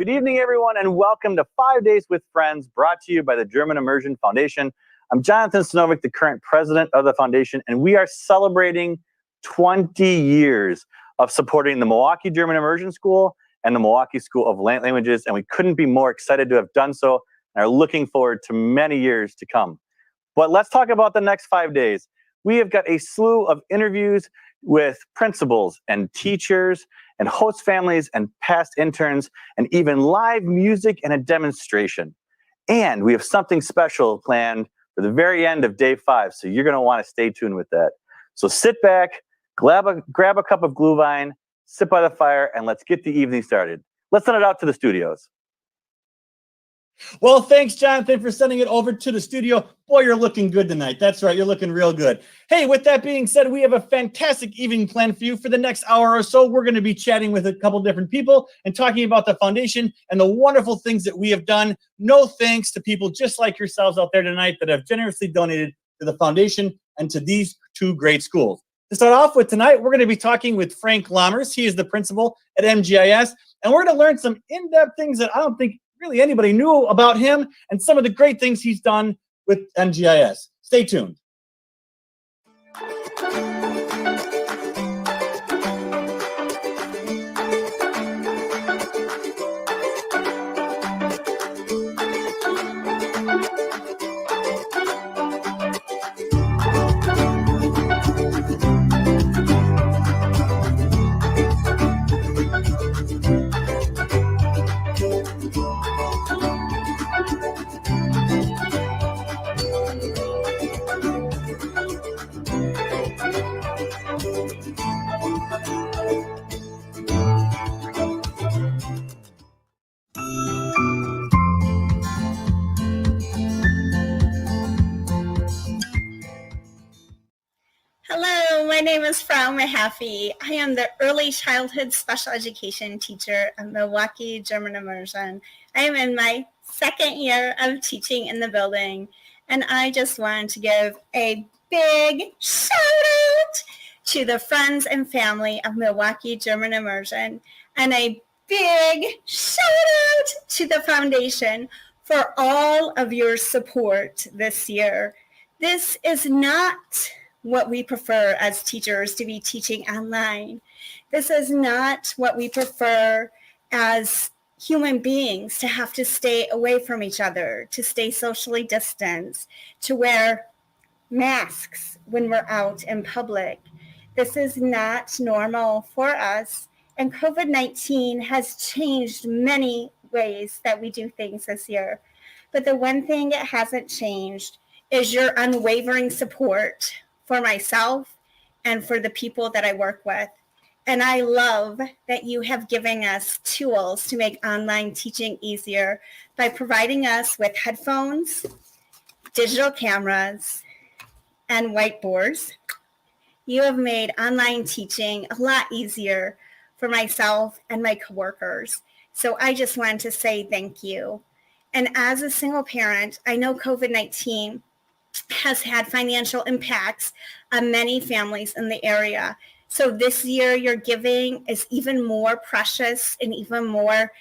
Good evening, everyone, and welcome to 5 Days with Friends, brought to you by the German Immersion Foundation. I'm Jonathan Stanovic, the current president of the foundation, and we are celebrating 20 years of supporting the Milwaukee German Immersion School and the Milwaukee School of Languages, and we couldn't be more excited to have done so and are looking forward to many years to come. But let's talk about the next 5 days. We have got a slew of interviews with principals and teachers and host families and past interns, and even live music and a demonstration. And we have something special planned for the very end of day 5, so you're going to want to stay tuned with that. So sit back, grab a cup of Glühwein, sit by the fire, and let's get the evening started. Let's send it out to the studios. Well, thanks, Jonathan, for sending it over to the studio. Boy, you're looking good tonight. That's right. You're looking real good. Hey, with that being said, we have a fantastic evening planned for you for the next hour or so. We're going to be chatting with a couple different people and talking about the foundation and the wonderful things that we have done. No thanks to people just like yourselves out there tonight that have generously donated to the foundation and to these two great schools. To start off with tonight, we're going to be talking with Frank Lammers. He is the principal at MGIS, and we're going to learn some in-depth things that I don't think really anybody knew about him and some of the great things he's done with MGIS. Stay tuned. Hello, my name is Frau Mahaffey. I am the early childhood special education teacher at Milwaukee German Immersion. I am in my second year of teaching in the building, and I just wanted to give a big shout out to the friends and family of Milwaukee German Immersion, and a big shout out to the foundation for all of your support this year. This is not what we prefer as teachers, to be teaching online. This is not what we prefer as human beings, to have to stay away from each other, to stay socially distanced, to wear masks when we're out in public. This is not normal for us, and COVID-19 has changed many ways that we do things this year. But the one thing it hasn't changed is your unwavering support for myself and for the people that I work with. And I love that you have given us tools to make online teaching easier by providing us with headphones, digital cameras, and whiteboards. You have made online teaching a lot easier for myself and my coworkers. So I just wanted to say thank you. And as a single parent, I know COVID-19 has had financial impacts on many families in the area. So this year, your giving is even more precious and even more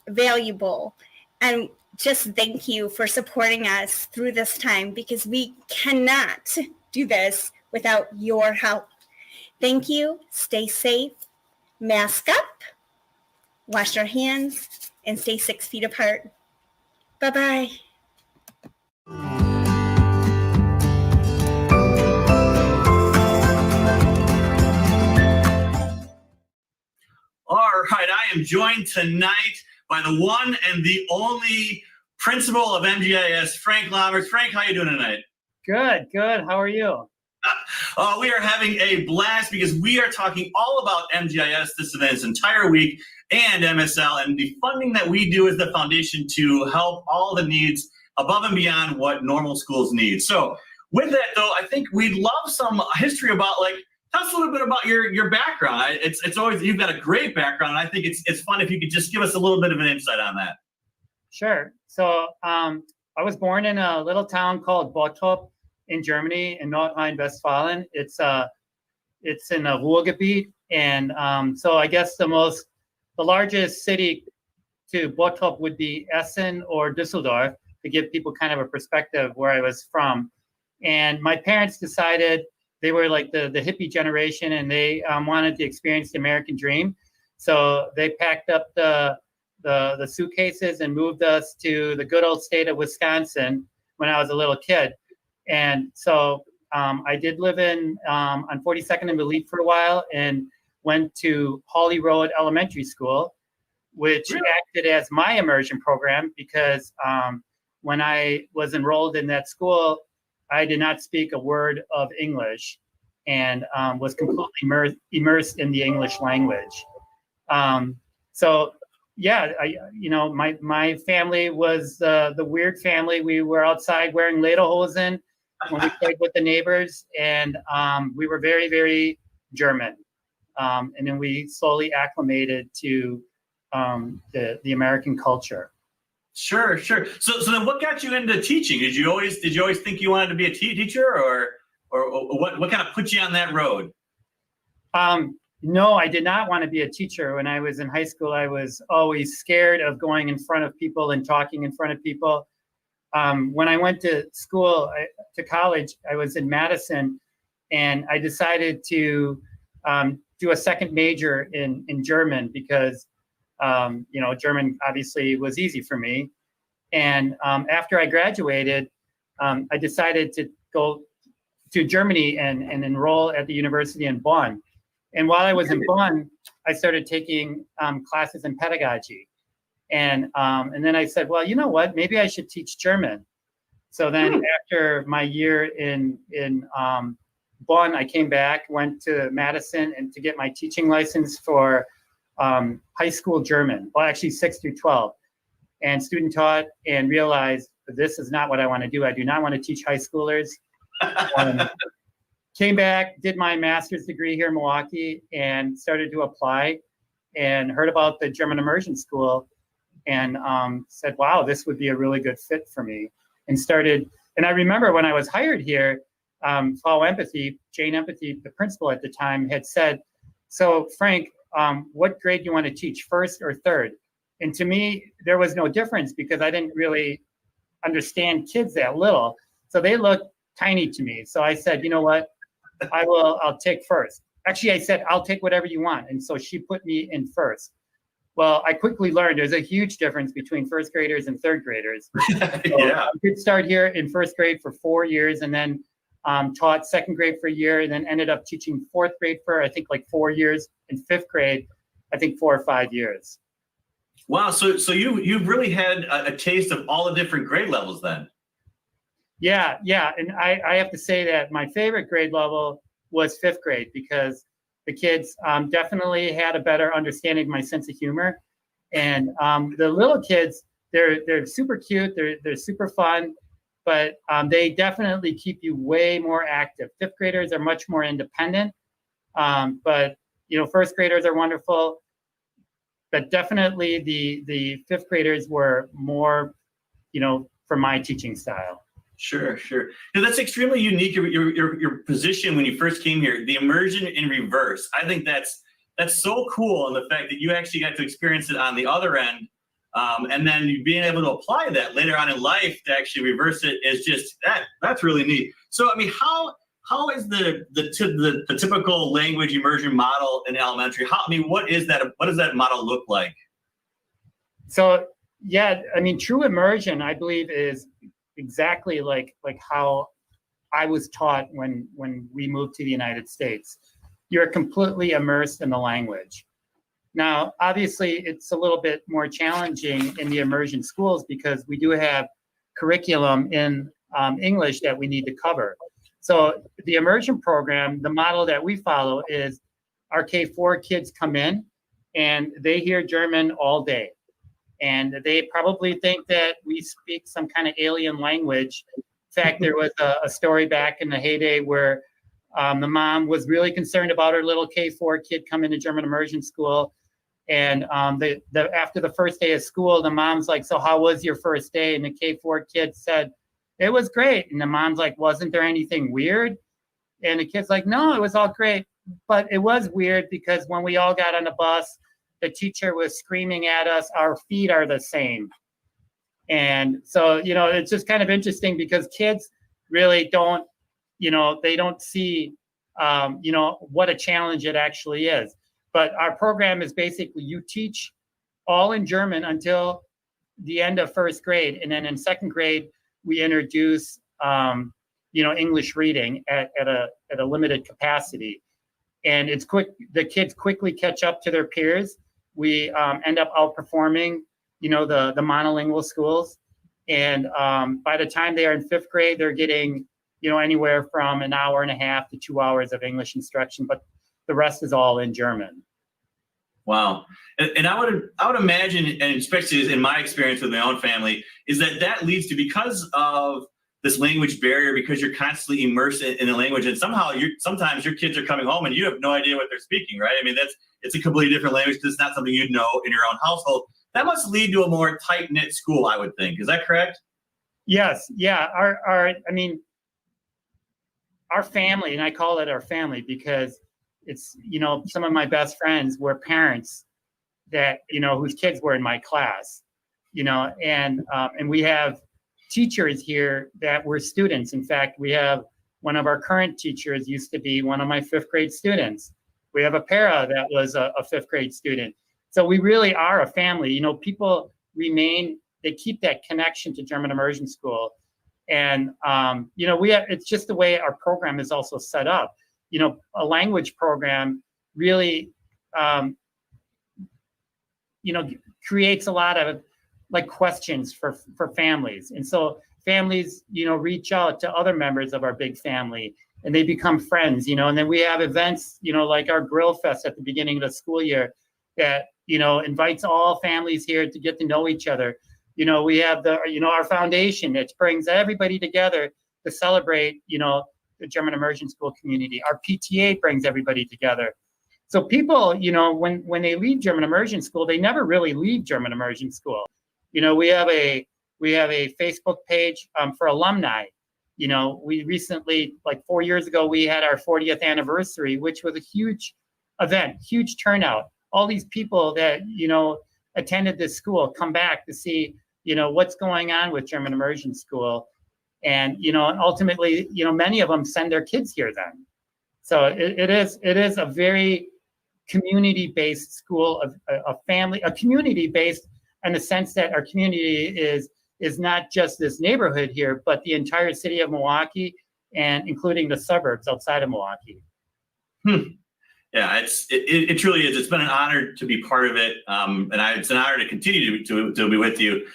valuable. And just thank you for supporting us through this time, because we cannot do this without your help. Thank you. Stay safe. Mask up. Wash your hands and stay 6 feet apart. Bye-bye. All right, I am joined tonight by the one and the only principal of MGIS, Frank Lammers. Frank, how are you doing tonight? Good. How are you? We are having a blast because we are talking all about MGIS this entire week and MSL and the funding that we do as the foundation to help all the needs above and beyond what normal schools need. So with that, though, I think we'd love some history about, tell us a little bit about your background. It's always, you've got a great background, and I think it's fun if you could just give us a little bit of an insight on that. Sure. So I was born in a little town called Bottrop in Germany, in North Rhine-Westphalia. It's in the Ruhrgebiet, and so I guess the largest city to Bottrop would be Essen or Düsseldorf, to give people kind of a perspective where I was from. And my parents decided, they were like the hippie generation, and they wanted to experience the American dream. So they packed up the suitcases and moved us to the good old state of Wisconsin when I was a little kid. And so I did live on 42nd and Elite for a while, and went to Hawley Road Elementary School, which acted as my immersion program, because when I was enrolled in that school, I did not speak a word of English, and was completely immersed in the English language. So yeah, my family was the weird family. We were outside wearing lederhosen when we played with the neighbors, and we were very, very German. And then we slowly acclimated to the American culture. Sure. So then, what got you into teaching? Did you always think you wanted to be a teacher, or what kind of put you on that road? No, I did not want to be a teacher. When I was in high school, I was always scared of going in front of people and talking in front of people. When I went to school, to college, I was in Madison, and I decided to do a second major in German, because German obviously was easy for me. And after I graduated, I decided to go to Germany and enroll at the university in Bonn. And while I was in Bonn, I started taking classes in pedagogy. And then I said, well, you know what, maybe I should teach German. So then after my year in Bonn, I came back, went to Madison, and to get my teaching license for high school German, well, actually 6 through 12, and student taught, and realized that this is not what I want to do. I do not want to teach high schoolers. Came back, did my master's degree here in Milwaukee, and started to apply, and heard about the German Immersion School, and said, wow, this would be a really good fit for me. And started, and I remember when I was hired here, Frau Empathy, Jane Empathy, the principal at the time, had said, so Frank, what grade do you want to teach, first or third? And to me, there was no difference, because I didn't really understand kids that little. So they looked tiny to me. So I said, you know what, I'll take first. Actually, I said, I'll take whatever you want. And so she put me in first. Well, I quickly learned there's a huge difference between first graders and third graders. So Yeah. I did start here in first grade for 4 years, and then taught second grade for a year, and then ended up teaching fourth grade for, I think, like 4 years, and fifth grade, I think 4 or 5 years. Wow. So you've really had a taste of all the different grade levels then. Yeah. And I have to say that my favorite grade level was fifth grade, because the kids definitely had a better understanding of my sense of humor. And the little kids, they're super cute, they're super fun, but they definitely keep you way more active. Fifth graders are much more independent, but first graders are wonderful. But definitely the fifth graders were more, for my teaching style. Sure. Now, that's extremely unique. Your position when you first came here, the immersion in reverse. I think that's so cool, and the fact that you actually got to experience it on the other end, and then you being able to apply that later on in life to actually reverse it is just that's really neat. So, I mean, how is the typical language immersion model in elementary? What is that? What does that model look like? So, yeah, I mean, true immersion, I believe, is exactly like how I was taught when we moved to the United States. You're completely immersed in the language. Now, obviously, it's a little bit more challenging in the immersion schools, because we do have curriculum in English that we need to cover. So the immersion program, the model that we follow is our K4 kids come in and they hear German all day. And they probably think that we speak some kind of alien language. In fact, there was a story back in the heyday where the mom was really concerned about her little K4 kid coming to German immersion school. And after the first day of school, the mom's like, so how was your first day? And the K4 kid said, it was great. And the mom's like, wasn't there anything weird? And the kid's like, no, it was all great. But it was weird, because when we all got on the bus, the teacher was screaming at us, our feet are the same. And so, it's just kind of interesting because kids really don't, they don't see, what a challenge it actually is. But our program is basically you teach all in German until the end of first grade. And then in second grade, we introduce, English reading at a limited capacity. And it's quick, the kids quickly catch up to their peers. We end up outperforming, the monolingual schools. And by the time they are in fifth grade, they're getting, anywhere from an hour and a half to 2 hours of English instruction, but the rest is all in German. Wow. And I would imagine, and especially in my experience with my own family, is that leads to, because of this language barrier, because you're constantly immersed in the language, and sometimes your kids are coming home and you have no idea what they're speaking, right? I mean, it's a completely different language. It's not something you'd know in your own household. That must lead to a more tight-knit school, I would think. Is that correct? Yes. Yeah. Our family, and I call it our family because it's, some of my best friends were parents that, whose kids were in my class, and we have teachers here that were students. In fact, we have one of our current teachers used to be one of my fifth grade students. We have a para that was a fifth grade student. So we really are a family. People they keep that connection to German Immersion School. And, it's just the way our program is also set up. A language program really, creates a lot of questions for families. And so families, reach out to other members of our big family and they become friends, and then we have events, like our Grill Fest at the beginning of the school year that, invites all families here to get to know each other. We have our foundation that brings everybody together to celebrate, the German Immersion School community. Our PTA brings everybody together. So people, when they leave German Immersion School, they never really leave German Immersion School. We have a Facebook page for alumni. We recently, 4 years ago, we had our 40th anniversary, which was a huge event, huge turnout. All these people that, attended this school come back to see, what's going on with German Immersion School. And, ultimately, many of them send their kids here then. So it is a very community-based school, a community-based in the sense that our community is not just this neighborhood here, but the entire city of Milwaukee and including the suburbs outside of Milwaukee. Yeah, it truly is. It's been an honor to be part of it, and it's an honor to continue to be with you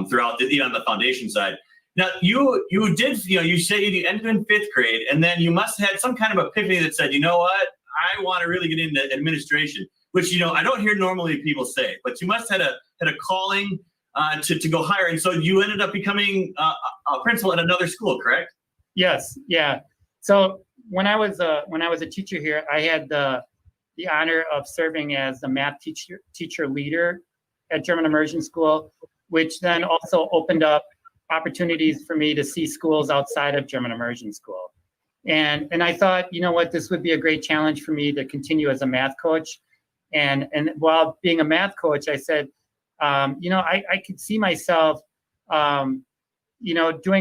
throughout, even on the foundation side. Now, you did, you say you ended in fifth grade, and then you must have had some kind of epiphany that said, you know what, I want to really get into administration, which, I don't hear normally people say, but you must have had a calling to go higher. And so you ended up becoming a principal at another school, correct? Yes. Yeah. So when I was a teacher here, I had the honor of serving as the math teacher leader at German Immersion School, which then also opened up opportunities for me to see schools outside of German Immersion School. And I thought, this would be a great challenge for me to continue as a math coach. And while being a math coach, I said, I could see myself, doing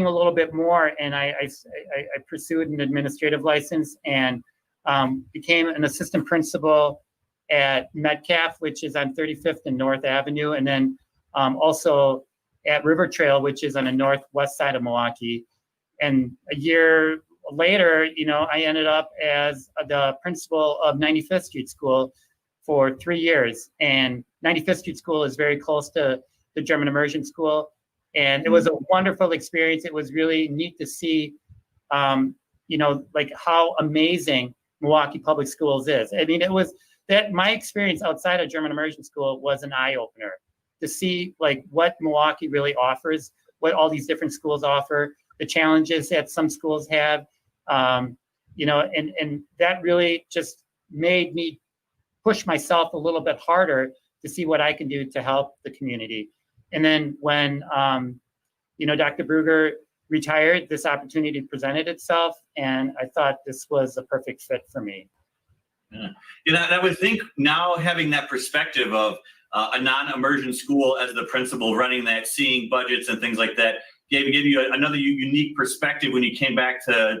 a little bit more. And I pursued an administrative license and became an assistant principal at Metcalf, which is on 35th and North Avenue. And then also at River Trail, which is on the northwest side of Milwaukee. And a year later, I ended up as the principal of 95th Street School for 3 years. And 95th Street School is very close to the German Immersion School. And it was a wonderful experience. It was really neat to see, how amazing Milwaukee Public Schools is. I mean, it was that my experience outside of German Immersion School was an eye-opener to see what Milwaukee really offers, what all these different schools offer, the challenges that some schools have, and that really just made me push myself a little bit harder to see what I can do to help the community. And then when, Dr. Brugger retired, this opportunity presented itself, and I thought this was a perfect fit for me. Yeah, And I would think now having that perspective of a non-immersion school as the principal running that, seeing budgets and things like that, gave you another unique perspective when you came back to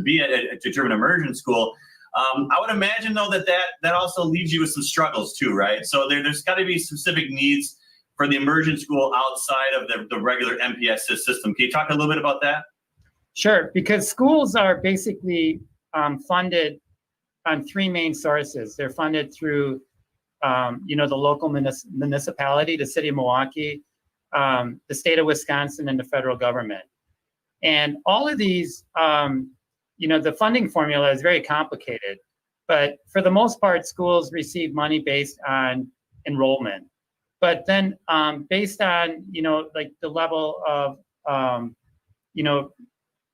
be at German immersion school. I would imagine though that also leaves you with some struggles too, right? So there's got to be specific needs for the immersion school outside of the regular MPS system. Can you talk a little bit about that? Sure, because schools are basically funded on three main sources. They're funded through, the local municipality, the city of Milwaukee, the state of Wisconsin, and the federal government. And all of these, the funding formula is very complicated, but for the most part, schools receive money based on enrollment. But then based on, like the level of,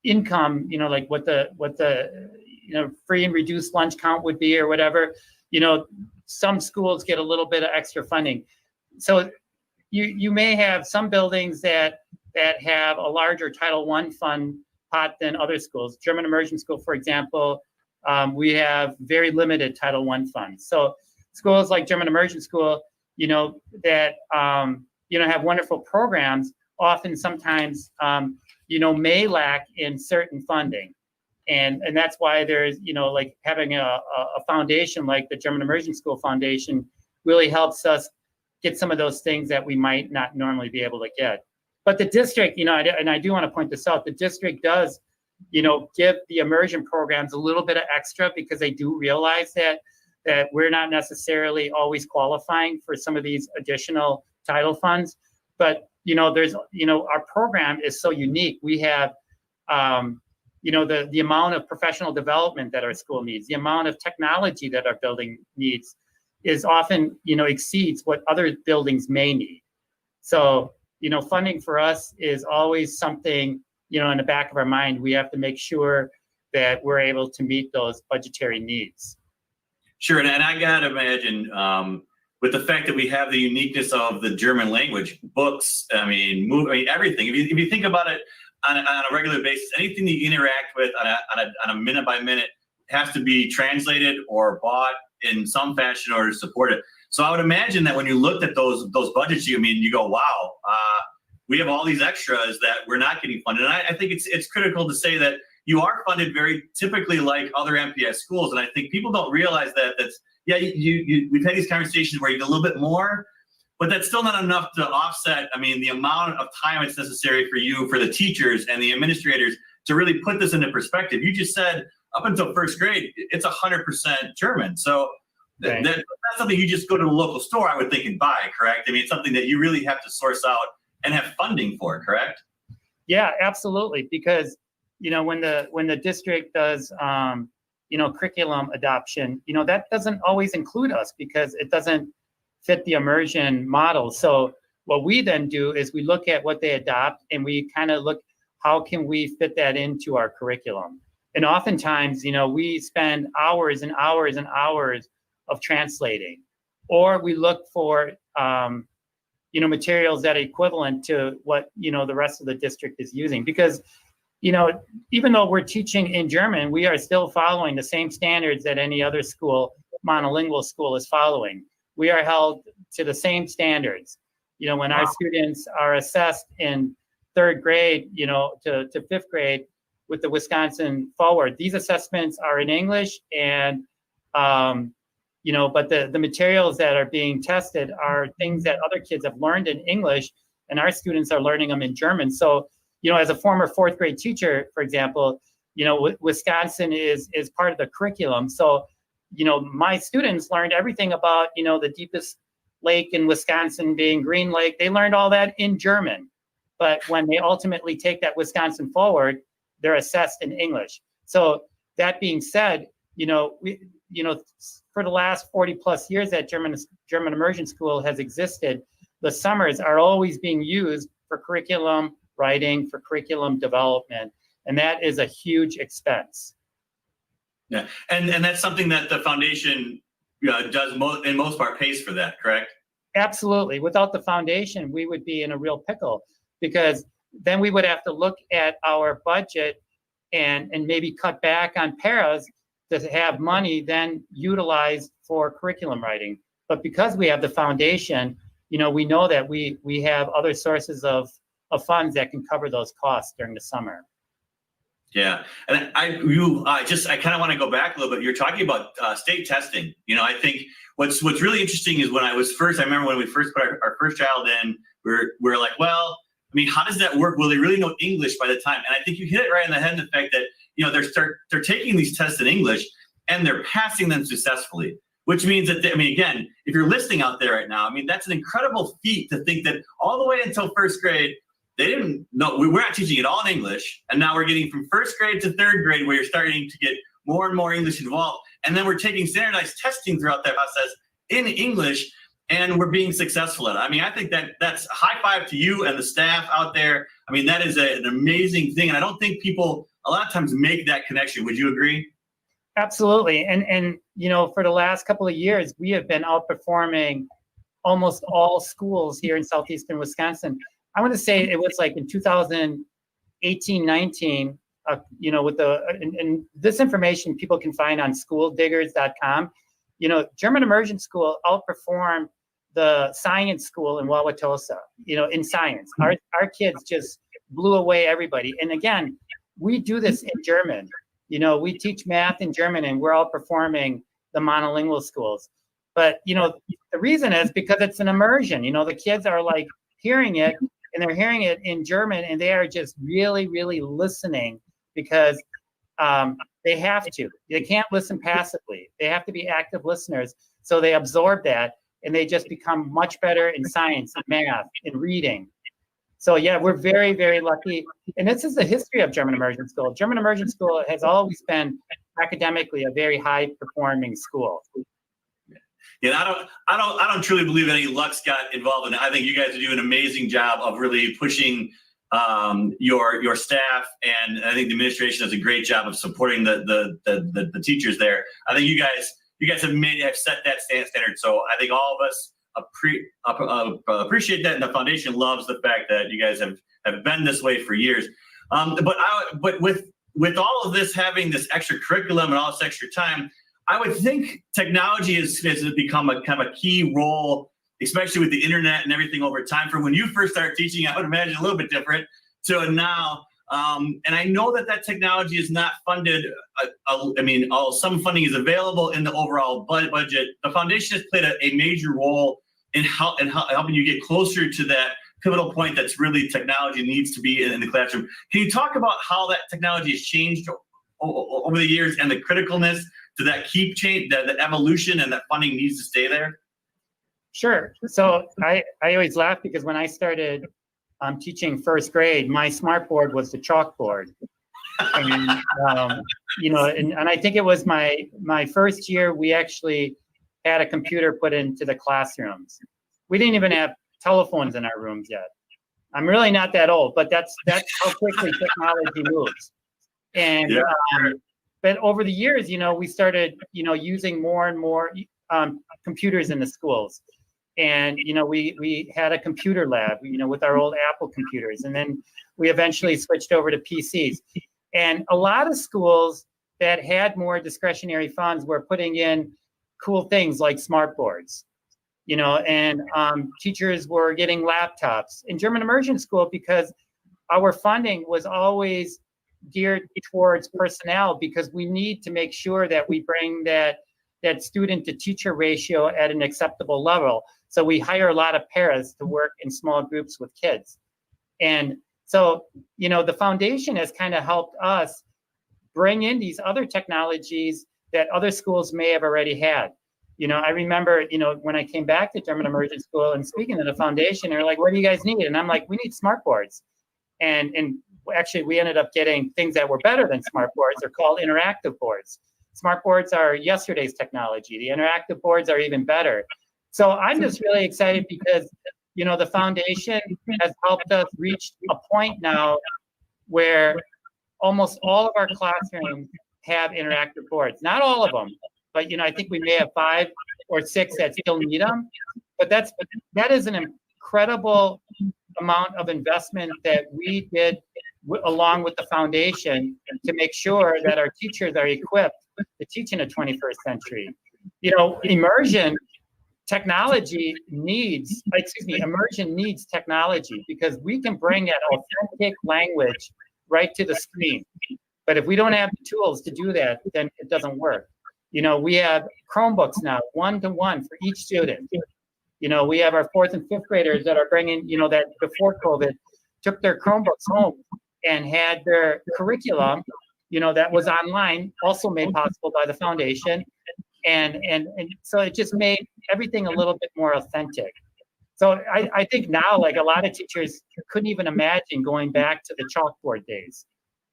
income, like what the free and reduced lunch count would be or whatever, some schools get a little bit of extra funding. So you may have some buildings that have a larger Title I fund pot than other schools. German Immersion School, for example, we have very limited Title I funds. So schools like German Immersion School, that have wonderful programs, often sometimes may lack in certain funding. And that's why there's, like having a foundation like the German Immersion School Foundation really helps us get some of those things that we might not normally be able to get. But the district, and I do want to point this out, the district does, give the immersion programs a little bit of extra because they do realize that we're not necessarily always qualifying for some of these additional title funds. But, there's, our program is so unique. We have, the amount of professional development that our school needs, the amount of technology that our building needs is often, exceeds what other buildings may need. So, funding for us is always something, in the back of our mind. We have to make sure that we're able to meet those budgetary needs. Sure, and I gotta imagine with the fact that we have the uniqueness of the German language, books, everything. If you think about it on a regular basis, anything that you interact with on a minute by minute has to be translated or bought in some fashion in order to support it. So I would imagine that when you looked at those budgets, you go, wow, we have all these extras that we're not getting funded. And I think it's critical to say that you are funded very typically like other MPS schools. And I think people don't realize we've had these conversations where you get a little bit more, but that's still not enough to offset, the amount of time it's necessary for you, for the teachers and the administrators to really put this into perspective. You just said up until first grade, it's 100% German. So right. That's not something you just go to the local store, I would think, and buy, correct? It's something that you really have to source out and have funding for, correct? Yeah, absolutely. Because, when the district does, curriculum adoption, that doesn't always include us because it doesn't fit the immersion model. So what we then do is we look at what they adopt and we kind of look, how can we fit that into our curriculum? And oftentimes, we spend hours and hours and hours of translating, or we look for, materials that are equivalent to what, the rest of the district is using. Because, even though we're teaching in German, we are still following the same standards that any other school, monolingual school, is following. We are held to the same standards. When our students are assessed in third grade, to fifth grade with the Wisconsin Forward, these assessments are in English and, but the materials that are being tested are things that other kids have learned in English and our students are learning them in German. So, as a former fourth grade teacher, for example, Wisconsin is part of the curriculum. So, my students learned everything about, the deepest lake in Wisconsin being Green Lake. They learned all that in German. But when they ultimately take that Wisconsin Forward, they're assessed in English. So that being said, for the last 40 plus years that German Immersion School has existed, the summers are always being used for curriculum writing, for curriculum development. And that is a huge expense. Yeah, and that's something that the foundation does in most part, pays for that, correct? Absolutely. Without the foundation, we would be in a real pickle because then we would have to look at our budget and maybe cut back on paras to have money then utilized for curriculum writing. But because we have the foundation, we know that we have other sources of funds that can cover those costs during the summer. Yeah, and I kind of want to go back a little bit. You're talking about state testing. I think what's really interesting is I remember when we first put our first child in, we're like, well, I mean, how does that work? Will they really know English by the time? And I think you hit it right in the head in the fact that they're taking these tests in English and they're passing them successfully, which means that again, if you're listening out there right now, I mean, that's an incredible feat to think that all the way until first grade, they didn't know, we're not teaching it all in English. And now we're getting from first grade to third grade where you're starting to get more and more English involved. And then we're taking standardized testing throughout that process in English, and we're being successful at it. I mean, I think that's a high five to you and the staff out there. I mean, that is an amazing thing. And I don't think people a lot of times make that connection. Would you agree? Absolutely. And for the last couple of years, we have been outperforming almost all schools here in southeastern Wisconsin. I want to say it was like in 2018, 19, and this information people can find on schooldiggers.com. German Immersion School outperformed the science school in Wauwatosa, in science. Our kids just blew away everybody. And again, we do this in German. We teach math in German and we're outperforming the monolingual schools. But, the reason is because it's an immersion. The kids are like hearing it, and they're hearing it in German, and they are just really, really listening because they have to. They can't listen passively. They have to be active listeners. So they absorb that, and they just become much better in science, in math, in reading. So yeah, we're very, very lucky. And this is the history of German Immersion School. German Immersion School has always been academically a very high-performing school. Yeah, I don't truly believe any luck's got involved in it. I think you guys do an amazing job of really pushing your staff, and I think the administration does a great job of supporting the teachers there. I think you guys have set that standard. So I think all of us appreciate that, and the foundation loves the fact that you guys have been this way for years. But with all of this, having this extra curriculum and all this extra time, I would think technology has become a kind of a key role, especially with the internet and everything over time. From when you first started teaching, I would imagine a little bit different to now. And I know that technology is not funded. Some funding is available in the overall budget. The foundation has played a major role in helping you get closer to that pivotal point that's really technology needs to be in the classroom. Can you talk about how that technology has changed over the years and the criticalness to that keep change, the evolution, and that funding needs to stay there? Sure. So I always laugh because when I started teaching first grade, my smartboard was the chalkboard. And, and I think it was my first year, we actually had a computer put into the classrooms. We didn't even have telephones in our rooms yet. I'm really not that old, but that's how quickly technology moves. And but over the years, we started, using more and more computers in the schools. And, we had a computer lab, with our old Apple computers. And then we eventually switched over to PCs. And a lot of schools that had more discretionary funds were putting in cool things like smart boards, and teachers were getting laptops. In German Immersion School, because our funding was always geared towards personnel, because we need to make sure that we bring that student to teacher ratio at an acceptable level. So we hire a lot of paras to work in small groups with kids. And so, the foundation has kind of helped us bring in these other technologies that other schools may have already had. I remember, when I came back to German Immersion School and speaking to the foundation, they're like, what do you guys need? And I'm like, we need smart boards. And actually, we ended up getting things that were better than smart boards. They're called interactive boards. Smart boards are yesterday's technology. The interactive boards are even better. So I'm just really excited because, the foundation has helped us reach a point now where almost all of our classrooms have interactive boards. Not all of them, but, I think we may have 5 or 6 that still need them. But that is an incredible amount of investment that we did along with the foundation to make sure that our teachers are equipped to teach in the 21st century. You know, immersion needs technology because we can bring that authentic language right to the screen. But if we don't have the tools to do that, then it doesn't work. You know, we have Chromebooks now, 1-to-1 for each student. You know, we have our 4th and 5th graders that are bringing, you know, that before COVID took their Chromebooks home and had their curriculum, you know, that was online, also made possible by the foundation. And so it just made everything a little bit more authentic. So I think now, like, a lot of teachers couldn't even imagine going back to the chalkboard days.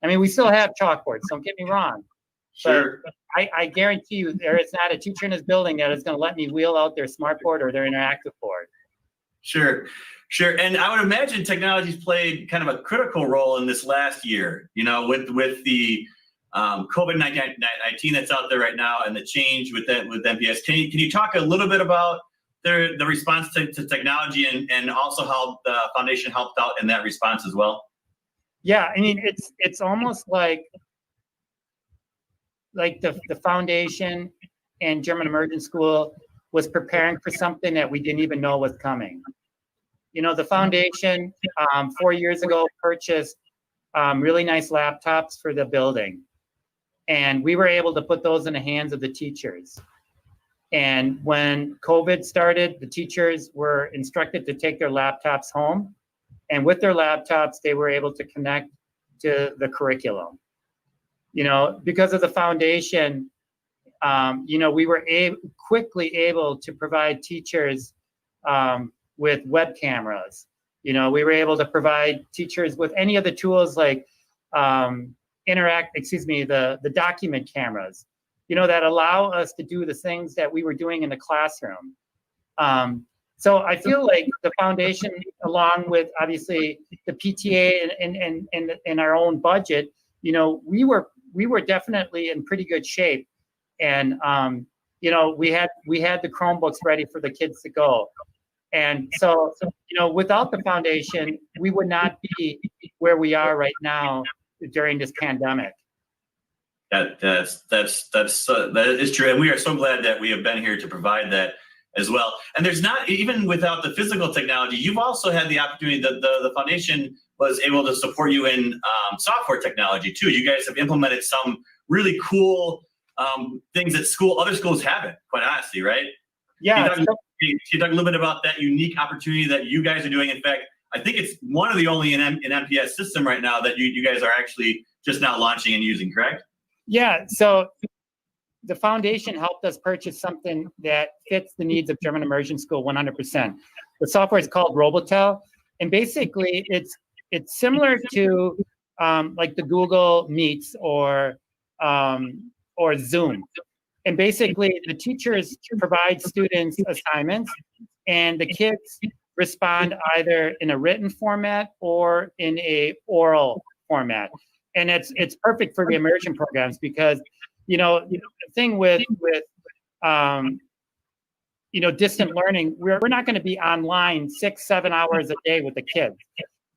I mean, we still have chalkboards, don't get me wrong. Sure. But I guarantee you there is not a teacher in this building that is going to let me wheel out their smart board or their interactive board. Sure. And I would imagine technology's played kind of a critical role in this last year, you know, with the COVID-19 that's out there right now and the change with MPS. Can you talk a little bit about the response to technology and also how the foundation helped out in that response as well? Yeah, I mean, it's almost like the foundation and German Immersion School was preparing for something that we didn't even know was coming. You know, the foundation 4 years ago purchased really nice laptops for the building. And we were able to put those in the hands of the teachers. And when COVID started, the teachers were instructed to take their laptops home. And with their laptops, they were able to connect to the curriculum. You know, because of the foundation, you know, we were quickly able to provide teachers with web cameras. You know, we were able to provide teachers with any of the tools like the document cameras, you know, that allow us to do the things that we were doing in the classroom. So I feel like the foundation, along with obviously the PTA and our own budget, you know, we were definitely in pretty good shape. And you know, we had the Chromebooks ready for the kids to go. And so, you know, without the foundation, we would not be where we are right now during this pandemic. That is true, and we are so glad that we have been here to provide that as well. And there's not, even without the physical technology, you've also had the opportunity. The foundation was able to support you in software technology too. You guys have implemented some really cool things that other schools haven't, quite honestly, right? Yeah. Can you talk a little bit about that unique opportunity that you guys are doing? In fact, I think it's one of the only in MPS system right now that you guys are actually just now launching and using, correct? Yeah, so the foundation helped us purchase something that fits the needs of German Immersion School 100%. The software is called Robotel, and basically it's similar to like the Google Meets or Zoom. And basically the teachers provide students assignments and the kids respond either in a written format or in a oral format. And it's perfect for the immersion programs because, you know, the thing with you know, distant learning, we're not going to be online 6-7 hours a day with the kids.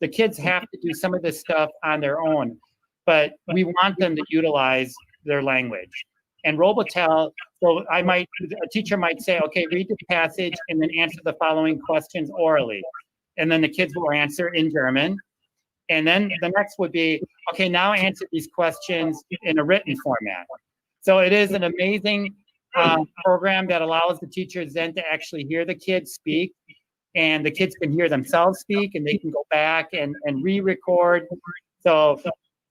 The kids have to do some of this stuff on their own, but we want them to utilize their language. And Robotel, so a teacher might say, okay, read the passage and then answer the following questions orally. And then the kids will answer in German. And then the next would be, okay, now answer these questions in a written format. So it is an amazing program that allows the teachers then to actually hear the kids speak, and the kids can hear themselves speak, and they can go back and re-record. So,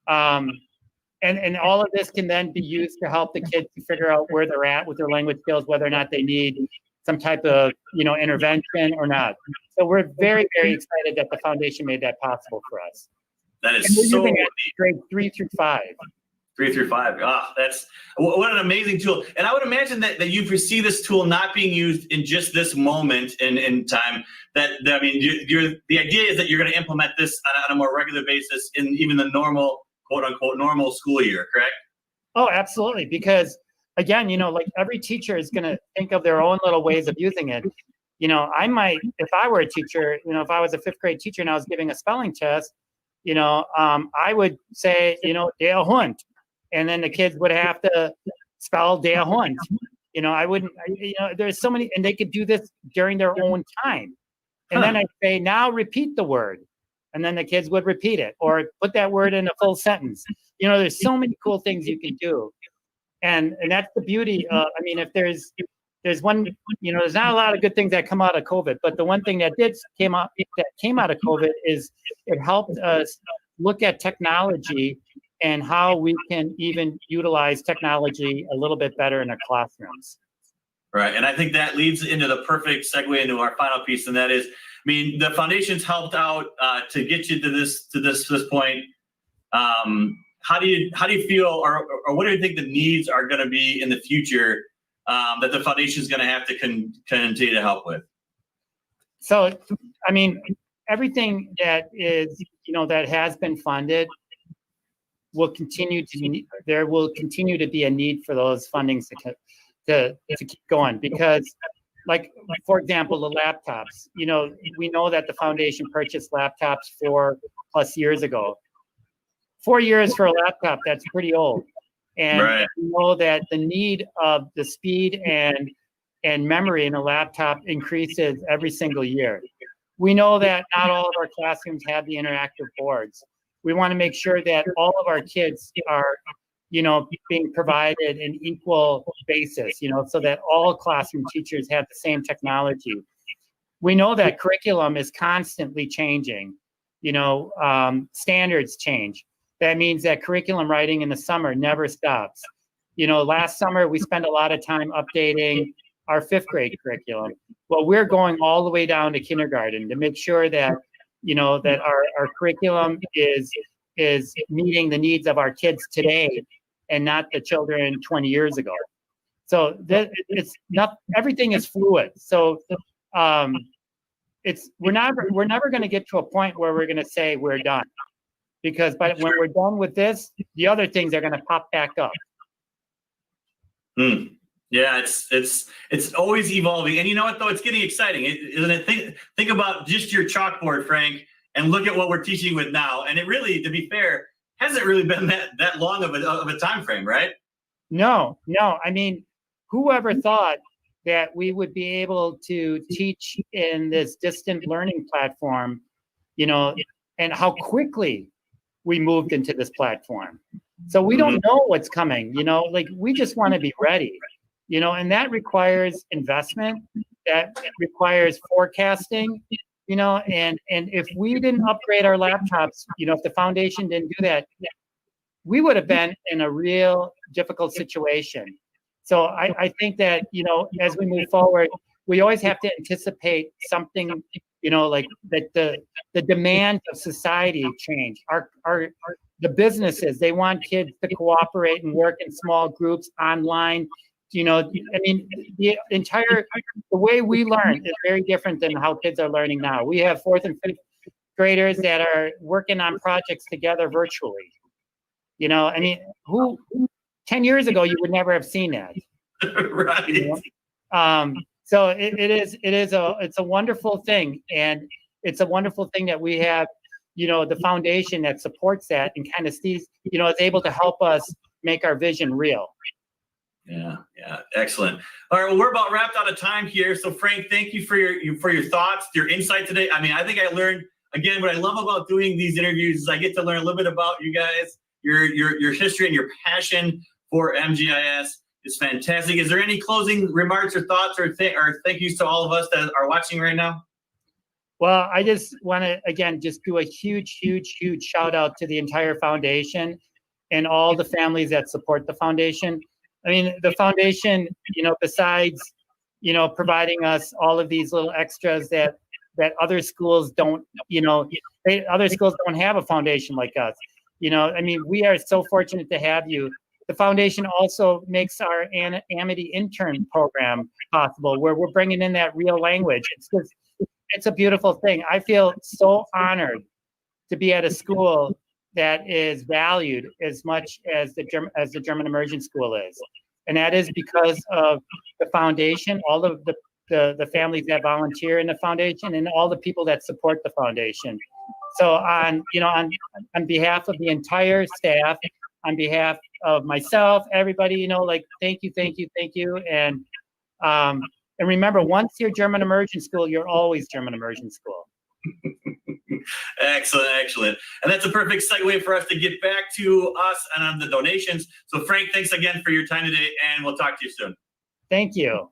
and all of this can then be used to help the kids to figure out where they're at with their language skills, whether or not they need some type of, you know, intervention or not. So we're very, very excited that the foundation made that possible for us. That is so neat. Grade 3 through 5. 3 through 5. That's what an amazing tool. And I would imagine that you foresee this tool not being used in just this moment in time. I mean, the idea is that you're going to implement this on a more regular basis in even the normal, quote unquote, normal school year, correct? Oh, absolutely. Because again, you know, like every teacher is going to think of their own little ways of using it. You know, I might, if I were a teacher, you know, if I was a 5th grade teacher and I was giving a spelling test, you know, I would say, you know, der Hund. And then the kids would have to spell der Hund. I wouldn't, there's so many, and they could do this during their own time. And then I'd say, now repeat the word. And then the kids would repeat it or put that word in a full sentence. There's so many cool things you can do. And that's the beauty. If there's one, there's not a lot of good things that come out of COVID, but the one thing that came out of COVID is it helped us look at technology and how we can even utilize technology a little bit better in our classrooms. Right. And I think that leads into the perfect segue into our final piece. And that is, the foundation's helped out to get you to this point. How do you feel, or what do you think the needs are going to be in the future that the foundation is going to have to continue to help with? So, everything that is, that has been funded will continue to. There will continue to be a need for those fundings to keep going, because, like, for example, the laptops. We know that the foundation purchased laptops 4+ years ago. 4 years for a laptop, that's pretty old. And right. We know that the need of the speed and memory in a laptop increases every single year. We know that not all of our classrooms have the interactive boards. We want to make sure that all of our kids are, being provided an equal basis, so that all classroom teachers have the same technology. We know that curriculum is constantly changing. Standards change. That means that curriculum writing in the summer never stops. Last summer we spent a lot of time updating our 5th grade curriculum. Well, we're going all the way down to kindergarten to make sure that, that our curriculum is meeting the needs of our kids today and not the children 20 years ago. So it's not, everything is fluid. So we're never going to get to a point where we're going to say we're done. Because when we're done with this, the other things are going to pop back up. Yeah, it's always evolving, and you know what though, it's getting exciting, isn't it? Think about just your chalkboard, Frank, and look at what we're teaching with now. And it really, to be fair, hasn't really been that long of a time frame, right? No. Whoever thought that we would be able to teach in this distant learning platform, and how quickly we moved into this platform. So we don't know what's coming, we just want to be ready, and that requires investment, that requires forecasting, and if we didn't upgrade our laptops, if the foundation didn't do that, we would have been in a real difficult situation. So I think that, as we move forward, we always have to anticipate something, like that the demands of society change. The businesses, they want kids to cooperate and work in small groups online. The way we learn is very different than how kids are learning now. We have 4th and 5th graders that are working on projects together virtually. 10 years ago, you would never have seen that. Right. So it's a wonderful thing, and it's a wonderful thing that we have, the foundation that supports that and kind of sees, is able to help us make our vision real. Yeah, excellent. All right, well, we're about wrapped out of time here. So Frank, thank you for your thoughts, your insight today. I think I learned, again, what I love about doing these interviews is I get to learn a little bit about you guys, your history and your passion for MGIS. It's fantastic. Is there any closing remarks or thoughts or thank yous to all of us that are watching right now? Well, I just want to, again, just do a huge, huge, huge shout out to the entire foundation and all the families that support the foundation. The foundation, besides, providing us all of these little extras that other schools don't, other schools don't have a foundation like us. We are so fortunate to have you. The foundation also makes our Amity intern program possible, where we're bringing in that real language. It's a beautiful thing. I feel so honored to be at a school that is valued as much as the German Immersion School is, and that is because of the foundation, all of the families that volunteer in the foundation, and all the people that support the foundation. So on behalf of the entire staff on behalf of myself, everybody, you know, like, thank you, thank you, thank you. And remember, once you're German Immersion School, you're always German Immersion School. Excellent, excellent. And that's a perfect segue for us to get back to us and on the donations. So Frank, thanks again for your time today, and we'll talk to you soon. Thank you.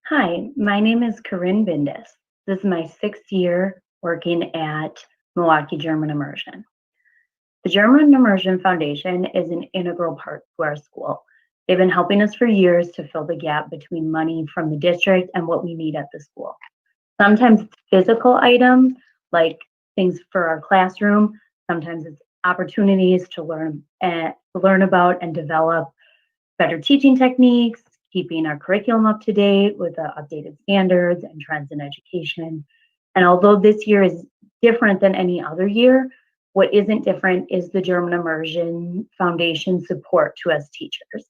Hi, my name is Corinne Bindis. This is my 6th year working at Milwaukee German Immersion. The German Immersion Foundation is an integral part to our school. They've been helping us for years to fill the gap between money from the district and what we need at the school. Sometimes it's physical items like things for our classroom. Sometimes it's opportunities to learn about and develop better teaching techniques, keeping our curriculum up to date with the updated standards and trends in education. And although this year is different than any other year, what isn't different is the German Immersion Foundation support to us teachers.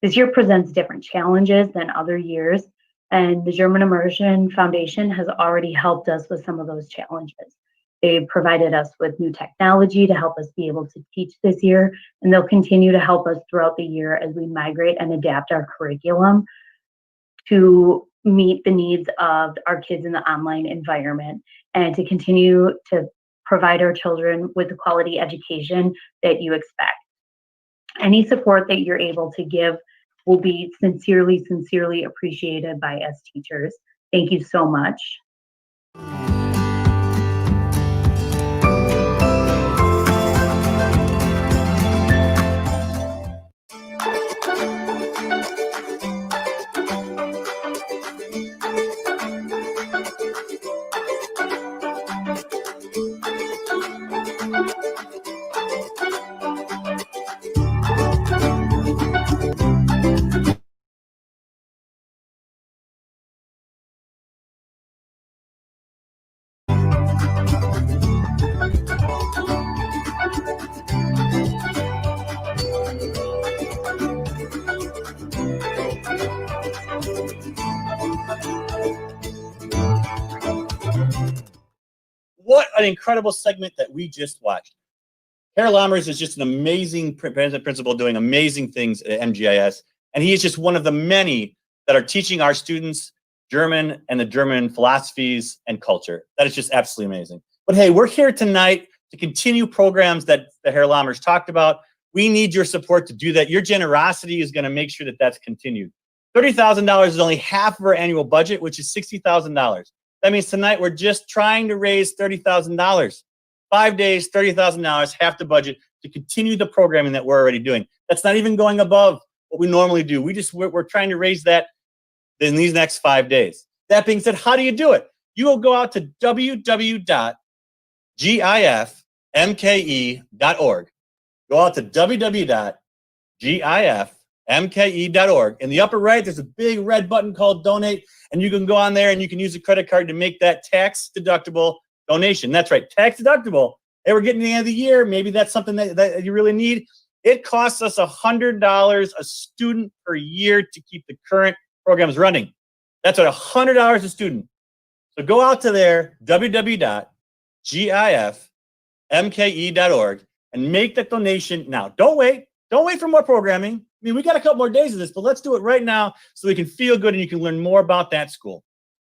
This year presents different challenges than other years, and the German Immersion Foundation has already helped us with some of those challenges. They provided us with new technology to help us be able to teach this year, and they'll continue to help us throughout the year as we migrate and adapt our curriculum to meet the needs of our kids in the online environment and to continue to provide our children with the quality education that you expect. Any support that you're able to give will be sincerely, sincerely appreciated by us teachers. Thank you so much. What an incredible segment that we just watched. Herr Lammers is just an amazing principal doing amazing things at MGIS. And he is just one of the many that are teaching our students German and the German philosophies and culture. That is just absolutely amazing. But hey, we're here tonight to continue programs that Herr Lammers talked about. We need your support to do that. Your generosity is going to make sure that that's continued. $30,000 is only half of our annual budget, which is $60,000. That means tonight we're just trying to raise $30,000. 5 days, $30,000, half the budget to continue the programming that we're already doing. That's not even going above what we normally do. We're trying to raise that in these next 5 days. That being said, how do you do it? You will go out to www.gifmke.org. Go out to www.gifmke.org. In the upper right, there's a big red button called Donate, and you can go on there and you can use a credit card to make that tax-deductible donation. That's right, tax-deductible. Hey, we're getting to the end of the year. Maybe that's something that you really need. It costs us $100 a student per year to keep the current programs running. That's at $100 a student. So go out to there, www.gifmke.org, and make that donation now. Don't wait. Don't wait for more programming. I mean, we got a couple more days of this, but let's do it right now so we can feel good and you can learn more about that school.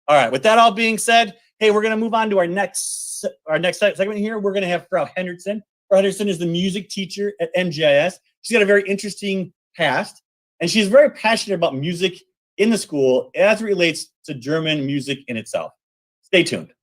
All right, with that all being said, hey, we're going to move on to our next segment here. We're going to have Frau Henderson. Frau Henderson is the music teacher at MGIS. She's got a very interesting past, and she's very passionate about music in the school as it relates to German music in itself. Stay tuned.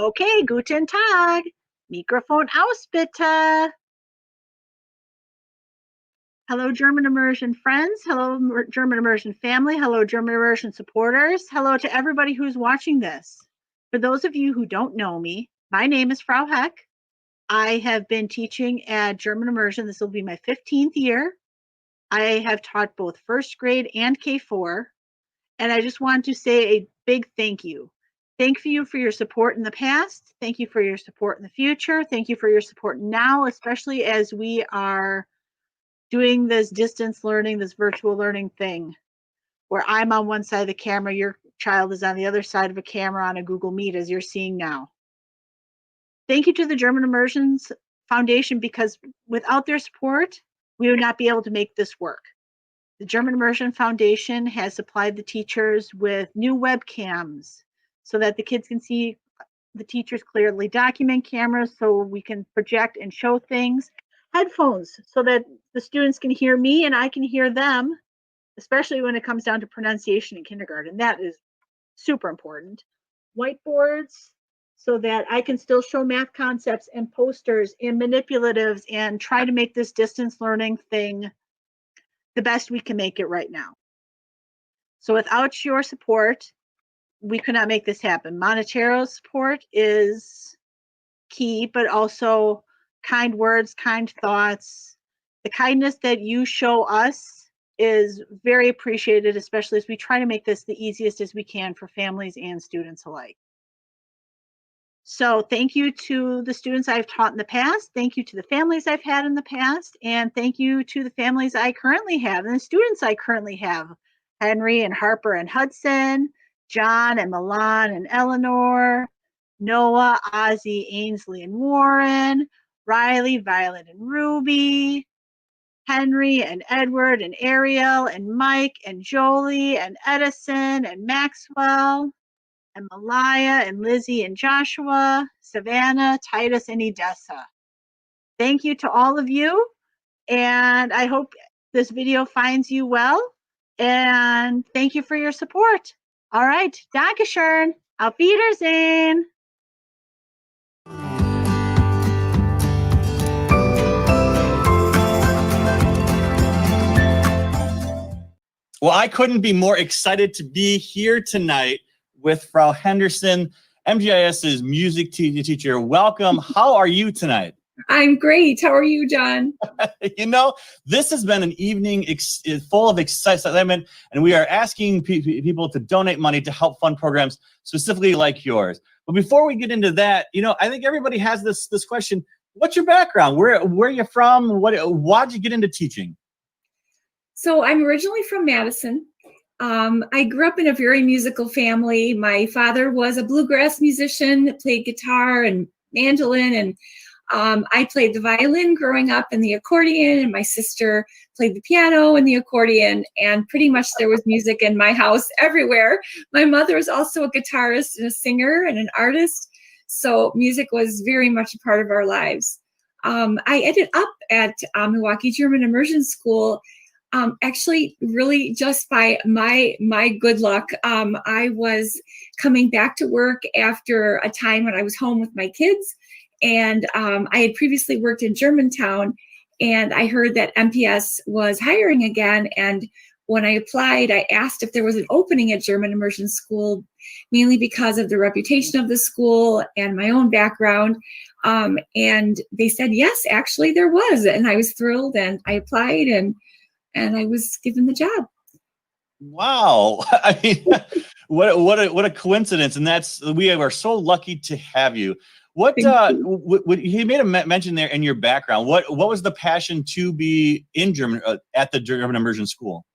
Okay, guten Tag. Mikrofon aus bitte. Hello, German Immersion friends. Hello, German Immersion family. Hello, German Immersion supporters. Hello to everybody who's watching this. For those of you who don't know me, my name is Frau Heck. I have been teaching at German Immersion. This will be my 15th year. I have taught both first grade and K4. And I just want to say a big thank you. Thank you for your support in the past. Thank you for your support in the future. Thank you for your support now, especially as we are doing this distance learning, this virtual learning thing, where I'm on one side of the camera, your child is on the other side of a camera on a Google Meet, as you're seeing now. Thank you to the German Immersions Foundation, because without their support, we would not be able to make this work. The German Immersion Foundation has supplied the teachers with new webcams so that the kids can see the teachers clearly, document cameras so we can project and show things, headphones so that the students can hear me and I can hear them, especially when it comes down to pronunciation in kindergarten. That is super important. Whiteboards so that I can still show math concepts and posters and manipulatives and try to make this distance learning thing the best we can make it right now. So without your support, we could not make this happen. Monetary support is key, but also kind words, kind thoughts. The kindness that you show us is very appreciated, especially as we try to make this the easiest as we can for families and students alike. So thank you to the students I've taught in the past. Thank you to the families I've had in the past. And thank you to the families I currently have and the students I currently have. Henry and Harper and Hudson, John and Milan and Eleanor, Noah, Ozzy, Ainsley and Warren, Riley, Violet and Ruby, Henry and Edward and Ariel and Mike and Jolie and Edison and Maxwell, and Malaya and Lizzie and Joshua, Savannah, Titus, and Edessa. Thank you to all of you, and I hope this video finds you well, and thank you for your support. All right, Dankeschön, auf Wiedersehen. Well, I couldn't be more excited to be here tonight with Frau Henderson, MGIS's music teacher. Welcome. How are you tonight? I'm great. How are you, John? You know, this has been an evening full of excitement, and we are asking people to donate money to help fund programs specifically like yours. But before we get into that, you know, I think everybody has this question. What's your background? Where are you from? Why'd you get into teaching? So I'm originally from Madison. I grew up in a very musical family. My father was a bluegrass musician, played guitar and mandolin, and I played the violin growing up and the accordion, and my sister played the piano and the accordion, and pretty much there was music in my house everywhere. My mother is also a guitarist and a singer and an artist, so music was very much a part of our lives. I ended up at Milwaukee German Immersion School actually really just by my good luck. I was coming back to work after a time when I was home with my kids, and I had previously worked in Germantown, and I heard that MPS was hiring again. And when I applied, I asked if there was an opening at German Immersion School, mainly because of the reputation of the school and my own background. And they said, yes, actually there was. And I was thrilled, and I applied, and I was given the job. Wow. I mean, what a coincidence. And we are so lucky to have you. What he made a mention there in your background. What was the passion to be in German at the German Immersion School?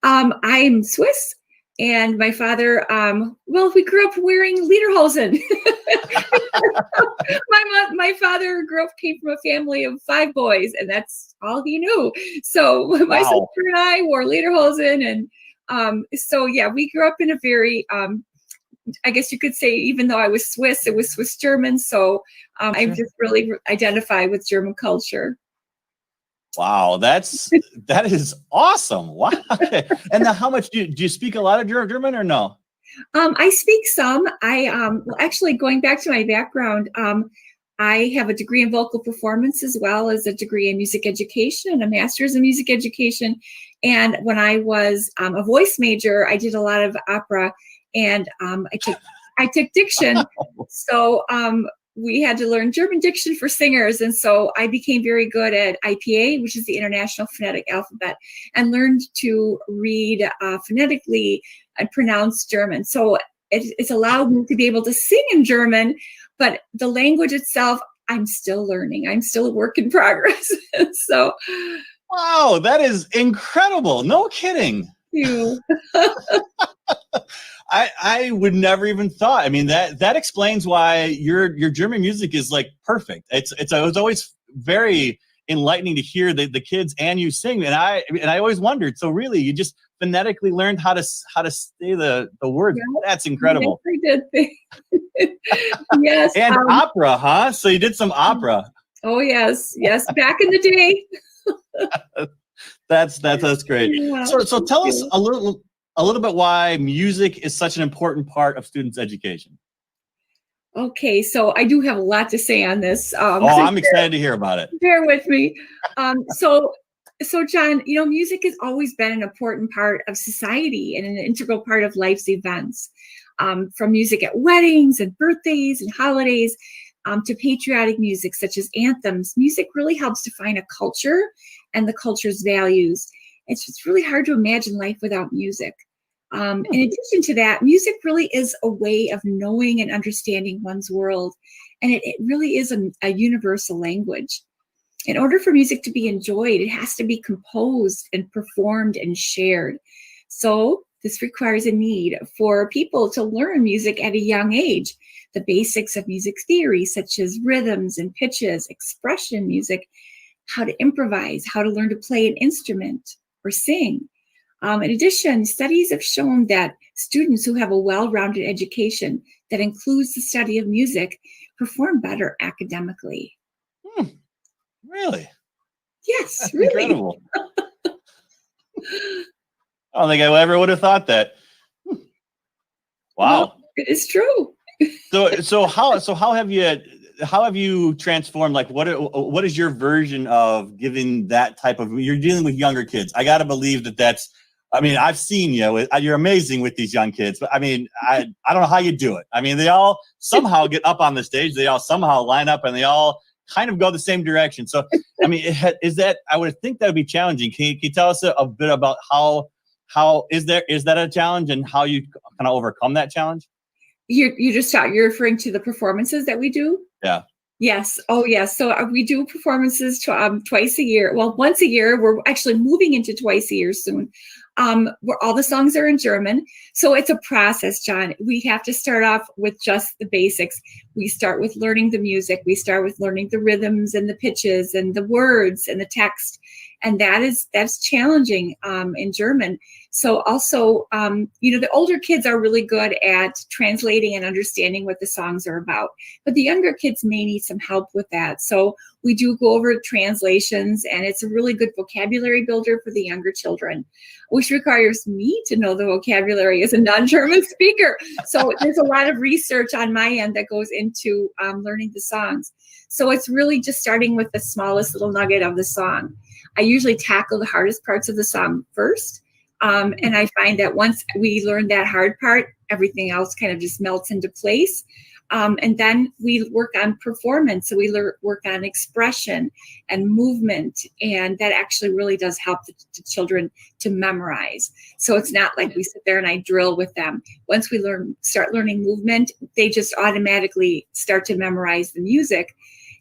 I'm Swiss, and my father, we grew up wearing lederhosen. My father came from a family of 5 boys, and that's all he knew. So my sister and I wore lederhosen, and so yeah, we grew up in a very, I guess you could say, even though I was Swiss, it was Swiss German. So I just really identify with German culture. Wow, that is awesome. Wow. And now, how much do you speak a lot of German or no? I speak some. Well, actually, going back to my background, I have a degree in vocal performance as well as a degree in music education and a master's in music education. And when I was a voice major, I did a lot of opera, and I took diction. So we had to learn German diction for singers. And so I became very good at IPA, which is the International Phonetic Alphabet, and learned to read phonetically and pronounce German. So it's allowed me to be able to sing in German, but the language itself, I'm still learning. I'm still a work in progress. So. Wow, that is incredible. No kidding. You. I would never even thought. I mean, that explains why your German music is like perfect. It's always very enlightening to hear the kids and you sing. And I always wondered. So really, you just phonetically learned how to say the words. Yeah. That's incredible. Yes, I did. Yes. And opera, huh? So you did some opera. Oh yes, back in the day. That's great. Yeah. So tell us a little bit why music is such an important part of students' education. Okay, so I do have a lot to say on this. I'm excited to hear about it. Bear with me. So John, music has always been an important part of society and an integral part of life's events. From music at weddings and birthdays and holidays to patriotic music such as anthems, music really helps define a culture and the culture's values. It's just really hard to imagine life without music. In addition to that, music really is a way of knowing and understanding one's world, and it really is a universal language. In order for music to be enjoyed, it has to be composed and performed and shared. So this requires a need for people to learn music at a young age, the basics of music theory, such as rhythms and pitches, expression music, how to improvise, how to learn to play an instrument or sing. In addition, studies have shown that students who have a well-rounded education that includes the study of music perform better academically. Really? Yes, that's really. Incredible. I don't think I ever would have thought that. Wow. Well, it is true. So how have you transformed? Like, what is your version of giving that type of? You're dealing with younger kids. I got to believe that's. I mean, I've seen you. You're amazing with these young kids. But I mean, I don't know how you do it. I mean, they all somehow get up on the stage. They all somehow line up, and they all kind of go the same direction. So, I mean, is that? I would think that would be challenging. Can you tell us a bit about how is that a challenge, and how you kind of overcome that challenge? You're referring to the performances that we do? Yeah. Yes. Oh, yes. So we do performances twice a year. Well, once a year. We're actually moving into twice a year soon. Where all the songs are in German. So it's a process, John. We have to start off with just the basics. We start with learning the music. We start with learning the rhythms and the pitches and the words and the text. And that's challenging in German. So also, the older kids are really good at translating and understanding what the songs are about, but the younger kids may need some help with that. So we do go over translations, and it's a really good vocabulary builder for the younger children, which requires me to know the vocabulary as a non-German speaker. So there's a lot of research on my end that goes into learning the songs. So it's really just starting with the smallest little nugget of the song. I usually tackle the hardest parts of the song first. And I find that once we learn that hard part, everything else kind of just melts into place. And then we work on performance. So we work on expression and movement. And that actually really does help the children to memorize. So it's not like we sit there and I drill with them. Once we start learning movement, they just automatically start to memorize the music.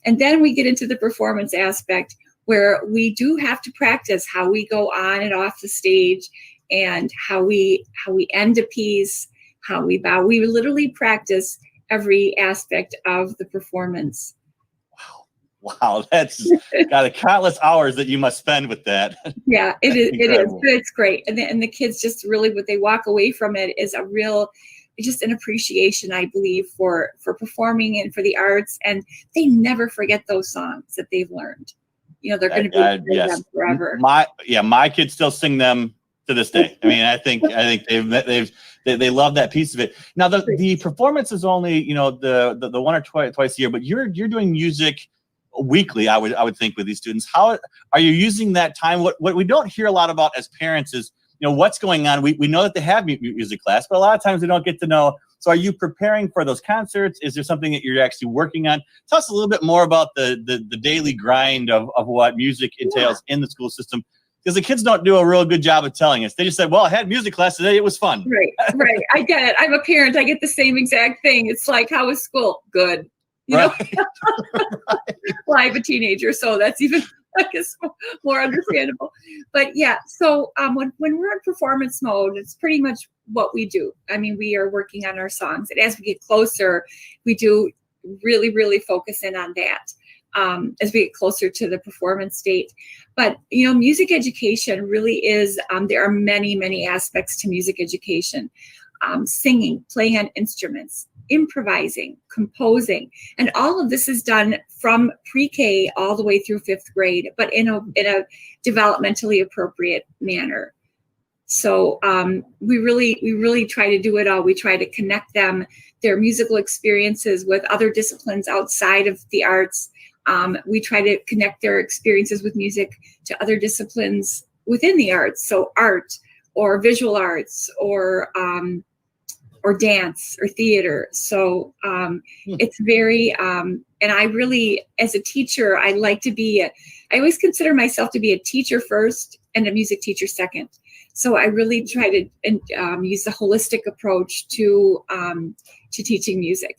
And then we get into the performance aspect, where we do have to practice how we go on and off the stage, and how we end a piece, how we bow. We literally practice every aspect of the performance. Wow, that's got countless hours that you must spend with that. Yeah, it is. It's great, and the kids just really, what they walk away from it is just an appreciation, I believe, for performing and for the arts, and they never forget those songs that they've learned. They're going to be them forever. My kids still sing them to this day. I mean, I think they've they love that piece of it. Now the performance is only, you know, the one or twice a year, but you're doing music weekly, I would think, with these students. How are you using that time? What we don't hear a lot about as parents is, you know, what's going on. We know that they have music class, but a lot of times we don't get to know. So are you preparing for those concerts? Is there something that you're actually working on? Tell us a little bit more about the daily grind of what music entails in the school system, because the kids don't do a real good job of telling us. They just said, well, I had music class today. It was fun. Right. I get it. I'm a parent. I get the same exact thing. It's like, how was school? Good. You know? Well, I have a teenager, so that's even, I guess, more understandable. But yeah, so when we're in performance mode, it's pretty much what we do. I mean, we are working on our songs, and as we get closer, we do really, really focus in on that as we get closer to the performance date. But, you know, music education really is, there are many, many aspects to music education. Singing, playing on instruments, improvising, composing, and all of this is done from pre-K all the way through 5th grade, but in a developmentally appropriate manner. So we really try to do it all. We try to connect their musical experiences with other disciplines outside of the arts. We try to connect their experiences with music to other disciplines within the arts. So art or visual arts or dance or theater. So it's very, and I really, as a teacher, I always consider myself to be a teacher first and a music teacher second. So I really try to use the holistic approach to teaching music.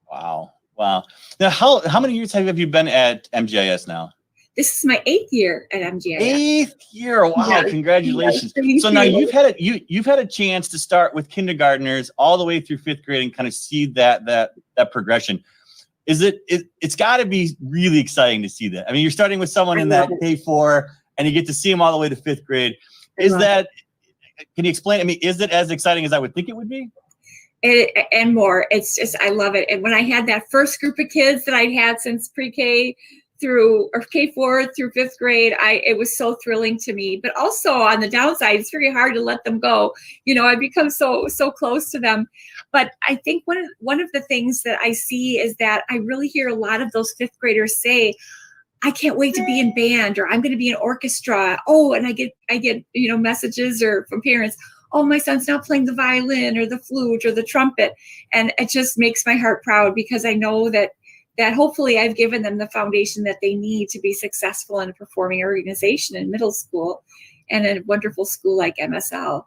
Wow. Now, how many years have you been at MGIS now? This is my 8th year at MGIS. 8th year! Wow! Yes. Congratulations. Yes, so now you've had a chance to start with kindergartners all the way through 5th grade and kind of see that progression. It's got to be really exciting to see that. I mean, you're starting with someone in that K4, and you get to see them all the way to 5th grade. Can you explain? I mean, is it as exciting as I would think it would be? And more. It's just, I love it. And when I had that first group of kids that I'd had since pre-K through, or K4 through 5th grade, it was so thrilling to me. But also on the downside, it's very hard to let them go. You know, I become so close to them. But I think one of the things that I see is that I really hear a lot of those 5th graders say, I can't wait to be in band, or I'm going to be in orchestra. Oh, and I get, you know, messages or from parents, oh, my son's now playing the violin or the flute or the trumpet. And it just makes my heart proud, because I know that hopefully I've given them the foundation that they need to be successful in a performing organization in middle school and a wonderful school like MSL.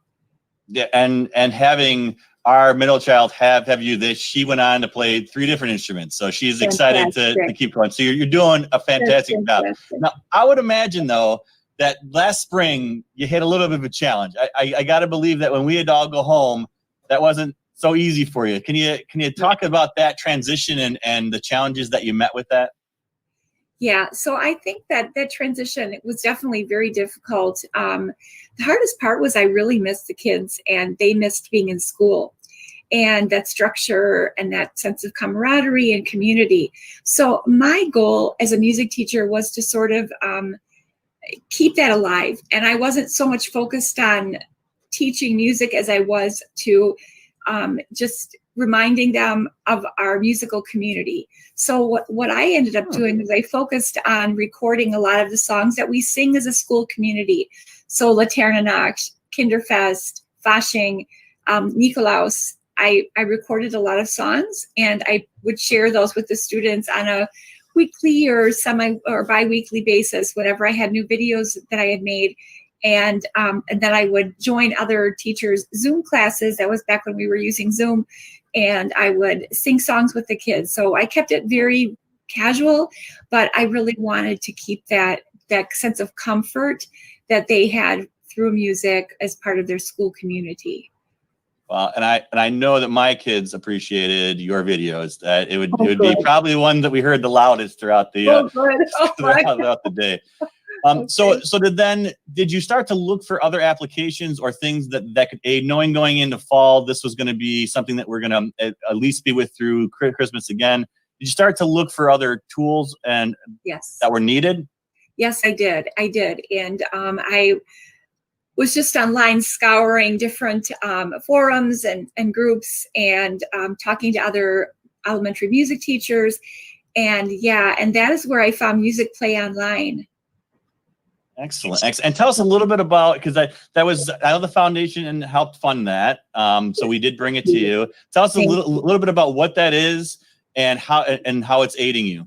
Yeah, and having our middle child have you this, she went on to play 3 different instruments. So she's excited to keep going. So you're doing a fantastic job. Now, I would imagine, though, that last spring you hit a little bit of a challenge. I got to believe that when we had to all go home, that wasn't so easy for you. Can you talk about that transition and the challenges that you met with that? Yeah, so I think that transition was definitely very difficult. The hardest part was I really missed the kids, and they missed being in school and that structure and that sense of camaraderie and community. So my goal as a music teacher was to sort of keep that alive. And I wasn't so much focused on teaching music as I was to just reminding them of our musical community. So what I ended up doing is I focused on recording a lot of the songs that we sing as a school community. So Laterna Nacht, Kinderfest, Fasching, Nikolaus. I recorded a lot of songs, and I would share those with the students on a weekly or bi-weekly basis whenever I had new videos that I had made. And then I would join other teachers' Zoom classes. That was back when we were using Zoom. And I would sing songs with the kids. So I kept it very casual, but I really wanted to keep that sense of comfort that they had through music as part of their school community. Well, and I know that my kids appreciated your videos. That it would be probably one that we heard the loudest throughout the throughout the day. So did you start to look for other applications or things that could aid, knowing going into fall this was going to be something that we're going to at least be with through Christmas again? Did you start to look for other tools that were needed? Yes, I did. And was just online scouring different forums and groups and talking to other elementary music teachers. And that is where I found Music Play Online. Excellent. And tell us a little bit about, because I know the foundation and helped fund that. So we did bring it to you. Tell us a little bit about what that is and how it's aiding you.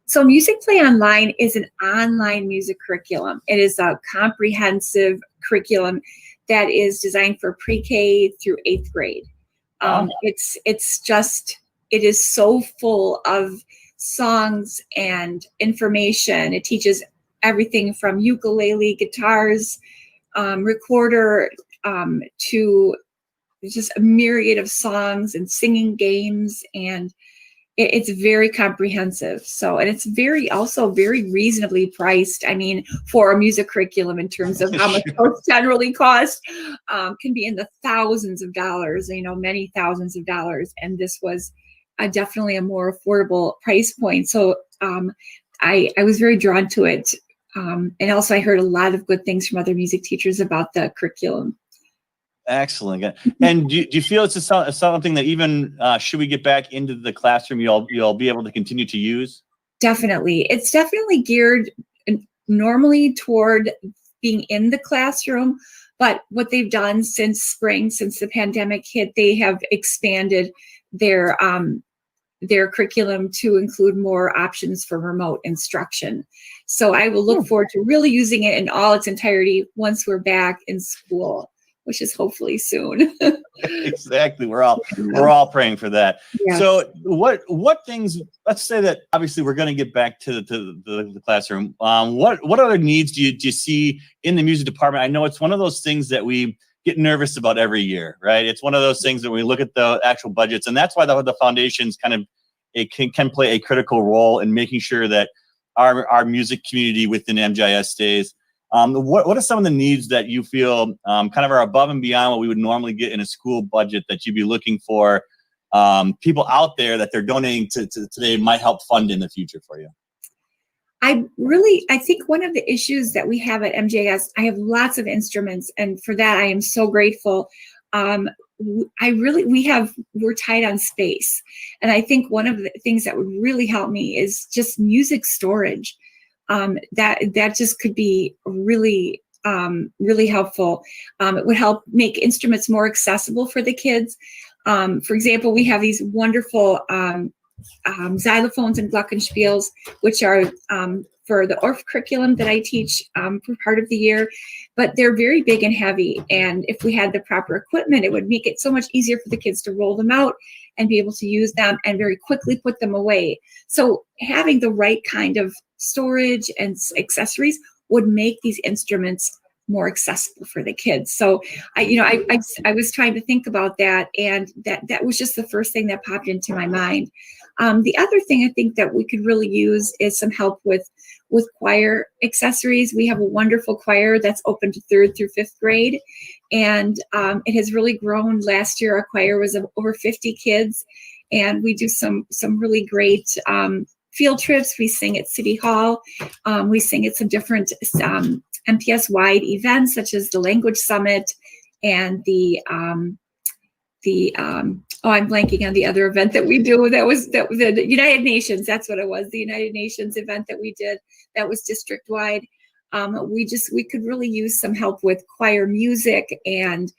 So Music Play Online is an online music curriculum. It is a comprehensive curriculum that is designed for pre-K through 8th grade. It is so full of songs and information. It teaches everything from ukulele, guitars, recorder, to just a myriad of songs and singing games, and it's very comprehensive. So, and it's also very reasonably priced. I mean, for a music curriculum, in terms of how much those generally cost, can be in the thousands of dollars, many thousands of dollars. And this was definitely a more affordable price point. So I was very drawn to it. And also I heard a lot of good things from other music teachers about the curriculum. Excellent. And do you feel it's something that even should we get back into the classroom, you'll be able to continue to use? Definitely. It's definitely geared normally toward being in the classroom. But what they've done since spring, since the pandemic hit, they have expanded their curriculum to include more options for remote instruction. So I will look forward to really using it in all its entirety once we're back in school, which is hopefully soon. Exactly. We're all praying for that. Yes. So what things, let's say that obviously we're going to get back to the classroom. What other needs do you see in the music department? I know it's one of those things that we get nervous about every year, right? It's one of those things that we look at the actual budgets, and that's why the foundations can play a critical role in making sure that our music community within MGIS stays. What are some of the needs that you feel kind of are above and beyond what we would normally get in a school budget that you'd be looking for people out there that they're donating to today might help fund in the future for you? I think one of the issues that we have at MJS, I have lots of instruments, and for that I am so grateful. We're tight on space. And I think one of the things that would really help me is just music storage. That just could be really helpful. It would help make instruments more accessible for the kids. For example, we have these wonderful xylophones and glockenspiels, which are for the ORF curriculum that I teach for part of the year, but they're very big and heavy. And if we had the proper equipment, it would make it so much easier for the kids to roll them out and be able to use them and very quickly put them away. So having the right kind of storage and accessories would make these instruments more accessible for the kids. So I was trying to think about that, and that was just the first thing that popped into my mind. The other thing I think that we could really use is some help with choir accessories. We have a wonderful choir that's open to 3rd through 5th grade, and it has really grown. Last year, our choir was over 50 kids, and we do some really great field trips. We sing at City Hall. We sing at some different MPS-wide events, such as the Language Summit and I'm blanking on the other event that we do. That was the United Nations. That's what it was. The United Nations event that we did. That was district wide. We could really use some help with choir music and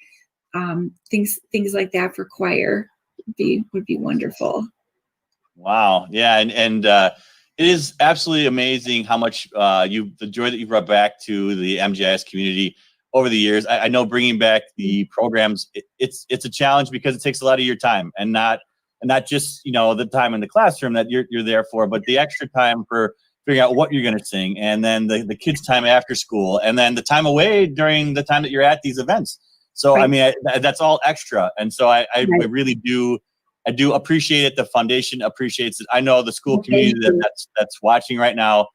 things like that for choir. Would be wonderful. Wow. Yeah. And it is absolutely amazing how much the joy that you brought back to the MGIS community over the years. I know bringing back the programs, it's a challenge because it takes a lot of your time, and not just, the time in the classroom that you're there for, but the extra time for figuring out what you're going to sing, and then the kids' time after school, and then the time away during the time that you're at these events. So, right. I mean, that's all extra. And so I really do. I do appreciate it. The foundation appreciates it. I know the school community that's watching right now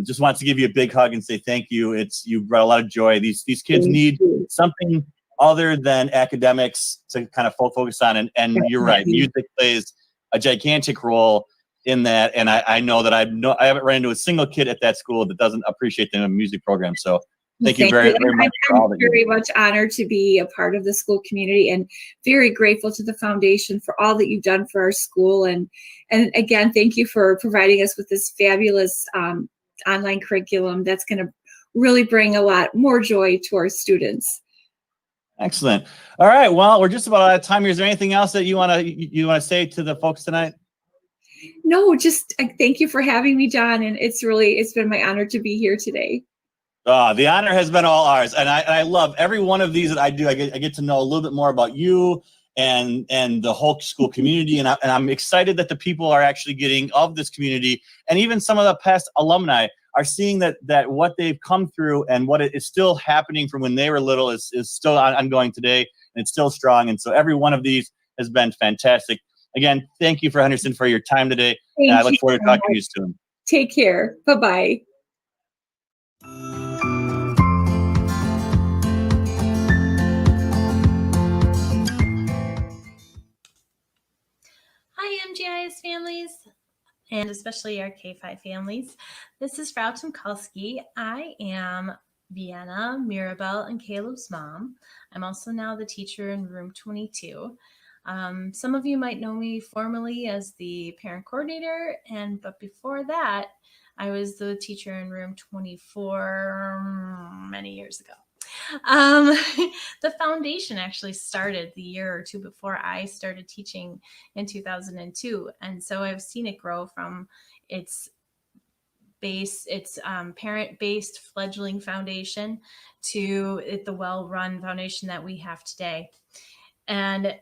just wants to give you a big hug and say thank you. You brought a lot of joy. These kids need something other than academics to kind of focus on. And you're right. Music plays a gigantic role in that. And I know that I haven't run into a single kid at that school that doesn't appreciate the music program. So Thank you Thank very, you. very much for I'm all that you very do. much honored to be a part of the school community and very grateful to the foundation for all that you've done for our school. And again, thank you for providing us with this fabulous online curriculum that's going to really bring a lot more joy to our students. Excellent. All right. Well, we're just about out of time here. Is there anything else that you want to say to the folks tonight? No, just thank you for having me, John. And it's been my honor to be here today. The honor has been all ours, and I love every one of these that I do. I get to know a little bit more about you and the whole school community, and I'm excited that the people are actually getting of this community, and even some of the past alumni are seeing that what they've come through and what is still happening from when they were little is still ongoing today, and it's still strong. And so every one of these has been fantastic. Again, thank you, Henderson, for your time today, and I look forward to talking to you soon. Take care. Bye-bye. Hi, MGIS families, and especially our K-5 families. This is Frau Tomkalski. I am Vienna, Mirabelle, and Caleb's mom. I'm also now the teacher in room 22. Some of you might know me formally as the parent coordinator, but before that, I was the teacher in room 24 many years ago. The foundation actually started the year or two before I started teaching in 2002. And so I've seen it grow from its parent-based fledgling foundation to the well-run foundation that we have today. And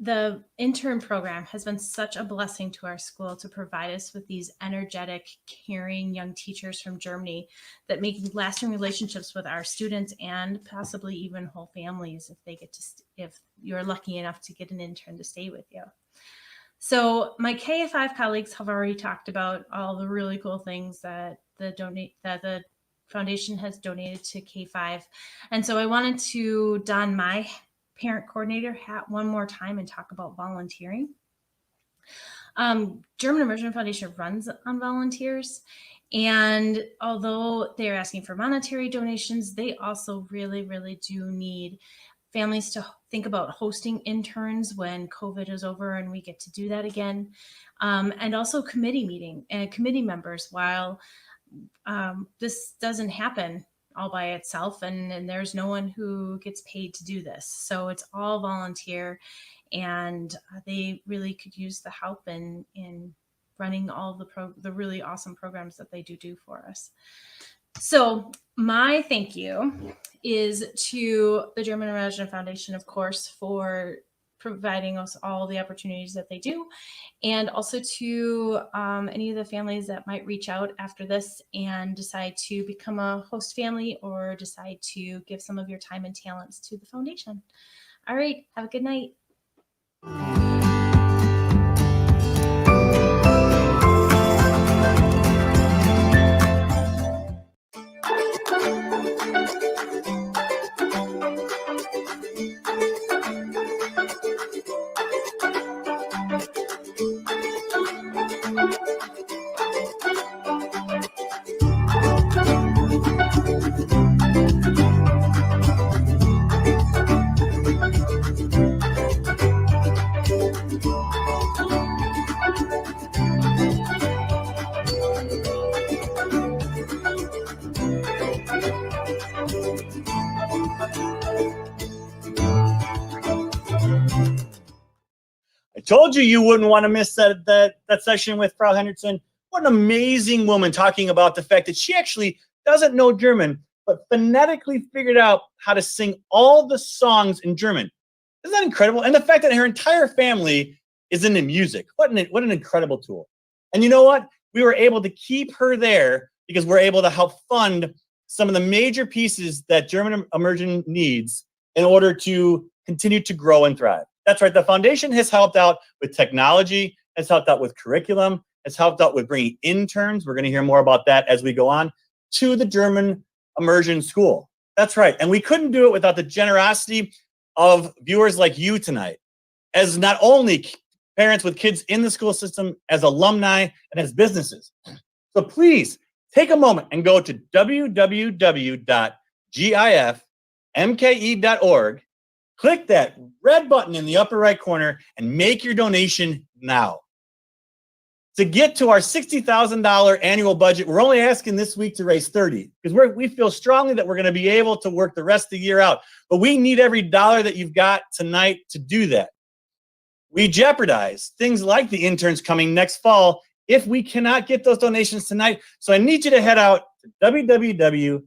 the intern program has been such a blessing to our school to provide us with these energetic, caring young teachers from Germany that make lasting relationships with our students and possibly even whole families if you're lucky enough to get an intern to stay with you. So my KF5 colleagues have already talked about all the really cool things that the foundation has donated to K5. And so I wanted to don my parent coordinator hat one more time and talk about volunteering. German Immersion Foundation runs on volunteers, and although they're asking for monetary donations, they also really, really do need families to think about hosting interns when COVID is over and we get to do that again, and also committee members while this doesn't happen all by itself, and there's no one who gets paid to do this. So it's all volunteer, and they really could use the help in running all the really awesome programs that they do for us. So my thank you is to the German Immersion Foundation, of course, for providing us all the opportunities that they do, and also to any of the families that might reach out after this and decide to become a host family or decide to give some of your time and talents to the foundation. All right, have a good night. I told you wouldn't want to miss that session with Frau Henderson. What an amazing woman, talking about the fact that she actually doesn't know German, but phonetically figured out how to sing all the songs in German. Isn't that incredible? And the fact that her entire family is into music. What an incredible tool. And you know what? We were able to keep her there because we're able to help fund some of the major pieces that German Immersion needs in order to continue to grow and thrive. That's right. The foundation has helped out with technology, has helped out with curriculum, has helped out with bringing interns. We're going to hear more about that as we go on to the German Immersion School. That's right. And we couldn't do it without the generosity of viewers like you tonight, as not only parents with kids in the school system, as alumni, and as businesses. So please take a moment and go to www.germanimmersion.de gifmke.org. Click that red button in the upper right corner and make your donation now. To get to our $60,000 annual budget, we're only asking this week to raise 30 because we feel strongly that we're going to be able to work the rest of the year out. But we need every dollar that you've got tonight to do that. We jeopardize things like the interns coming next fall if we cannot get those donations tonight. So I need you to head out to www.gifmke.org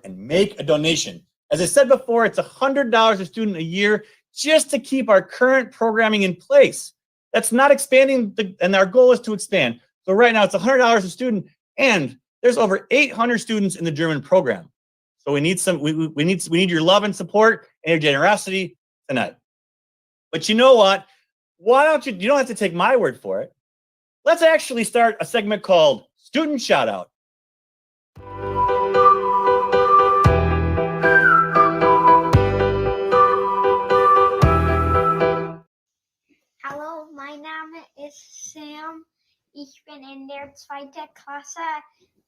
and make a donation. As I said before, it's $100 a student a year just to keep our current programming in place. That's not expanding, and our goal is to expand. So right now it's $100 a student, and there's over 800 students in the German program. So we need your love and support and your generosity tonight. But you know what? Why don't you don't have to take my word for it. Let's actually start a segment called Student Shout Out. Hallo, mein Name ist Sam. Ich bin in der 2. Klasse.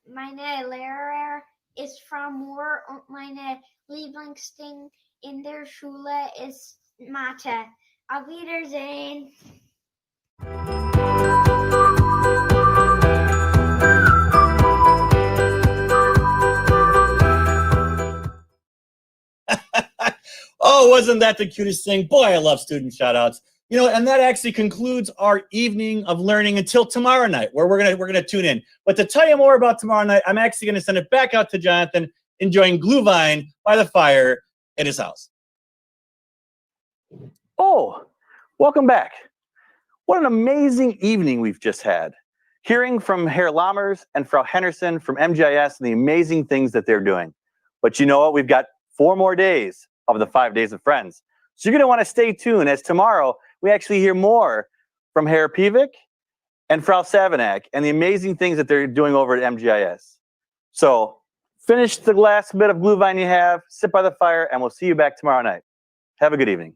Meine Lehrer ist Frau Moore und meine Lieblingsding in der Schule ist Mathe. Auf Wiedersehen. Oh, wasn't that the cutest thing? Boy, I love student shout outs. You know, and that actually concludes our evening of learning until tomorrow night, where we're gonna tune in. But to tell you more about tomorrow night, I'm actually gonna send it back out to Jonathan, enjoying Glühwein by the fire at his house. Oh, welcome back. What an amazing evening we've just had. Hearing from Herr Lammers and Frau Henderson from MGIS and the amazing things that they're doing. But you know what? We've got 4 more days of the 5 Days of Friends. So you're going to want to stay tuned, as tomorrow we actually hear more from Herr Pievik and Frau Savanak and the amazing things that they're doing over at MGIS. So finish the last bit of Glühwein you have, sit by the fire, and we'll see you back tomorrow night. Have a good evening.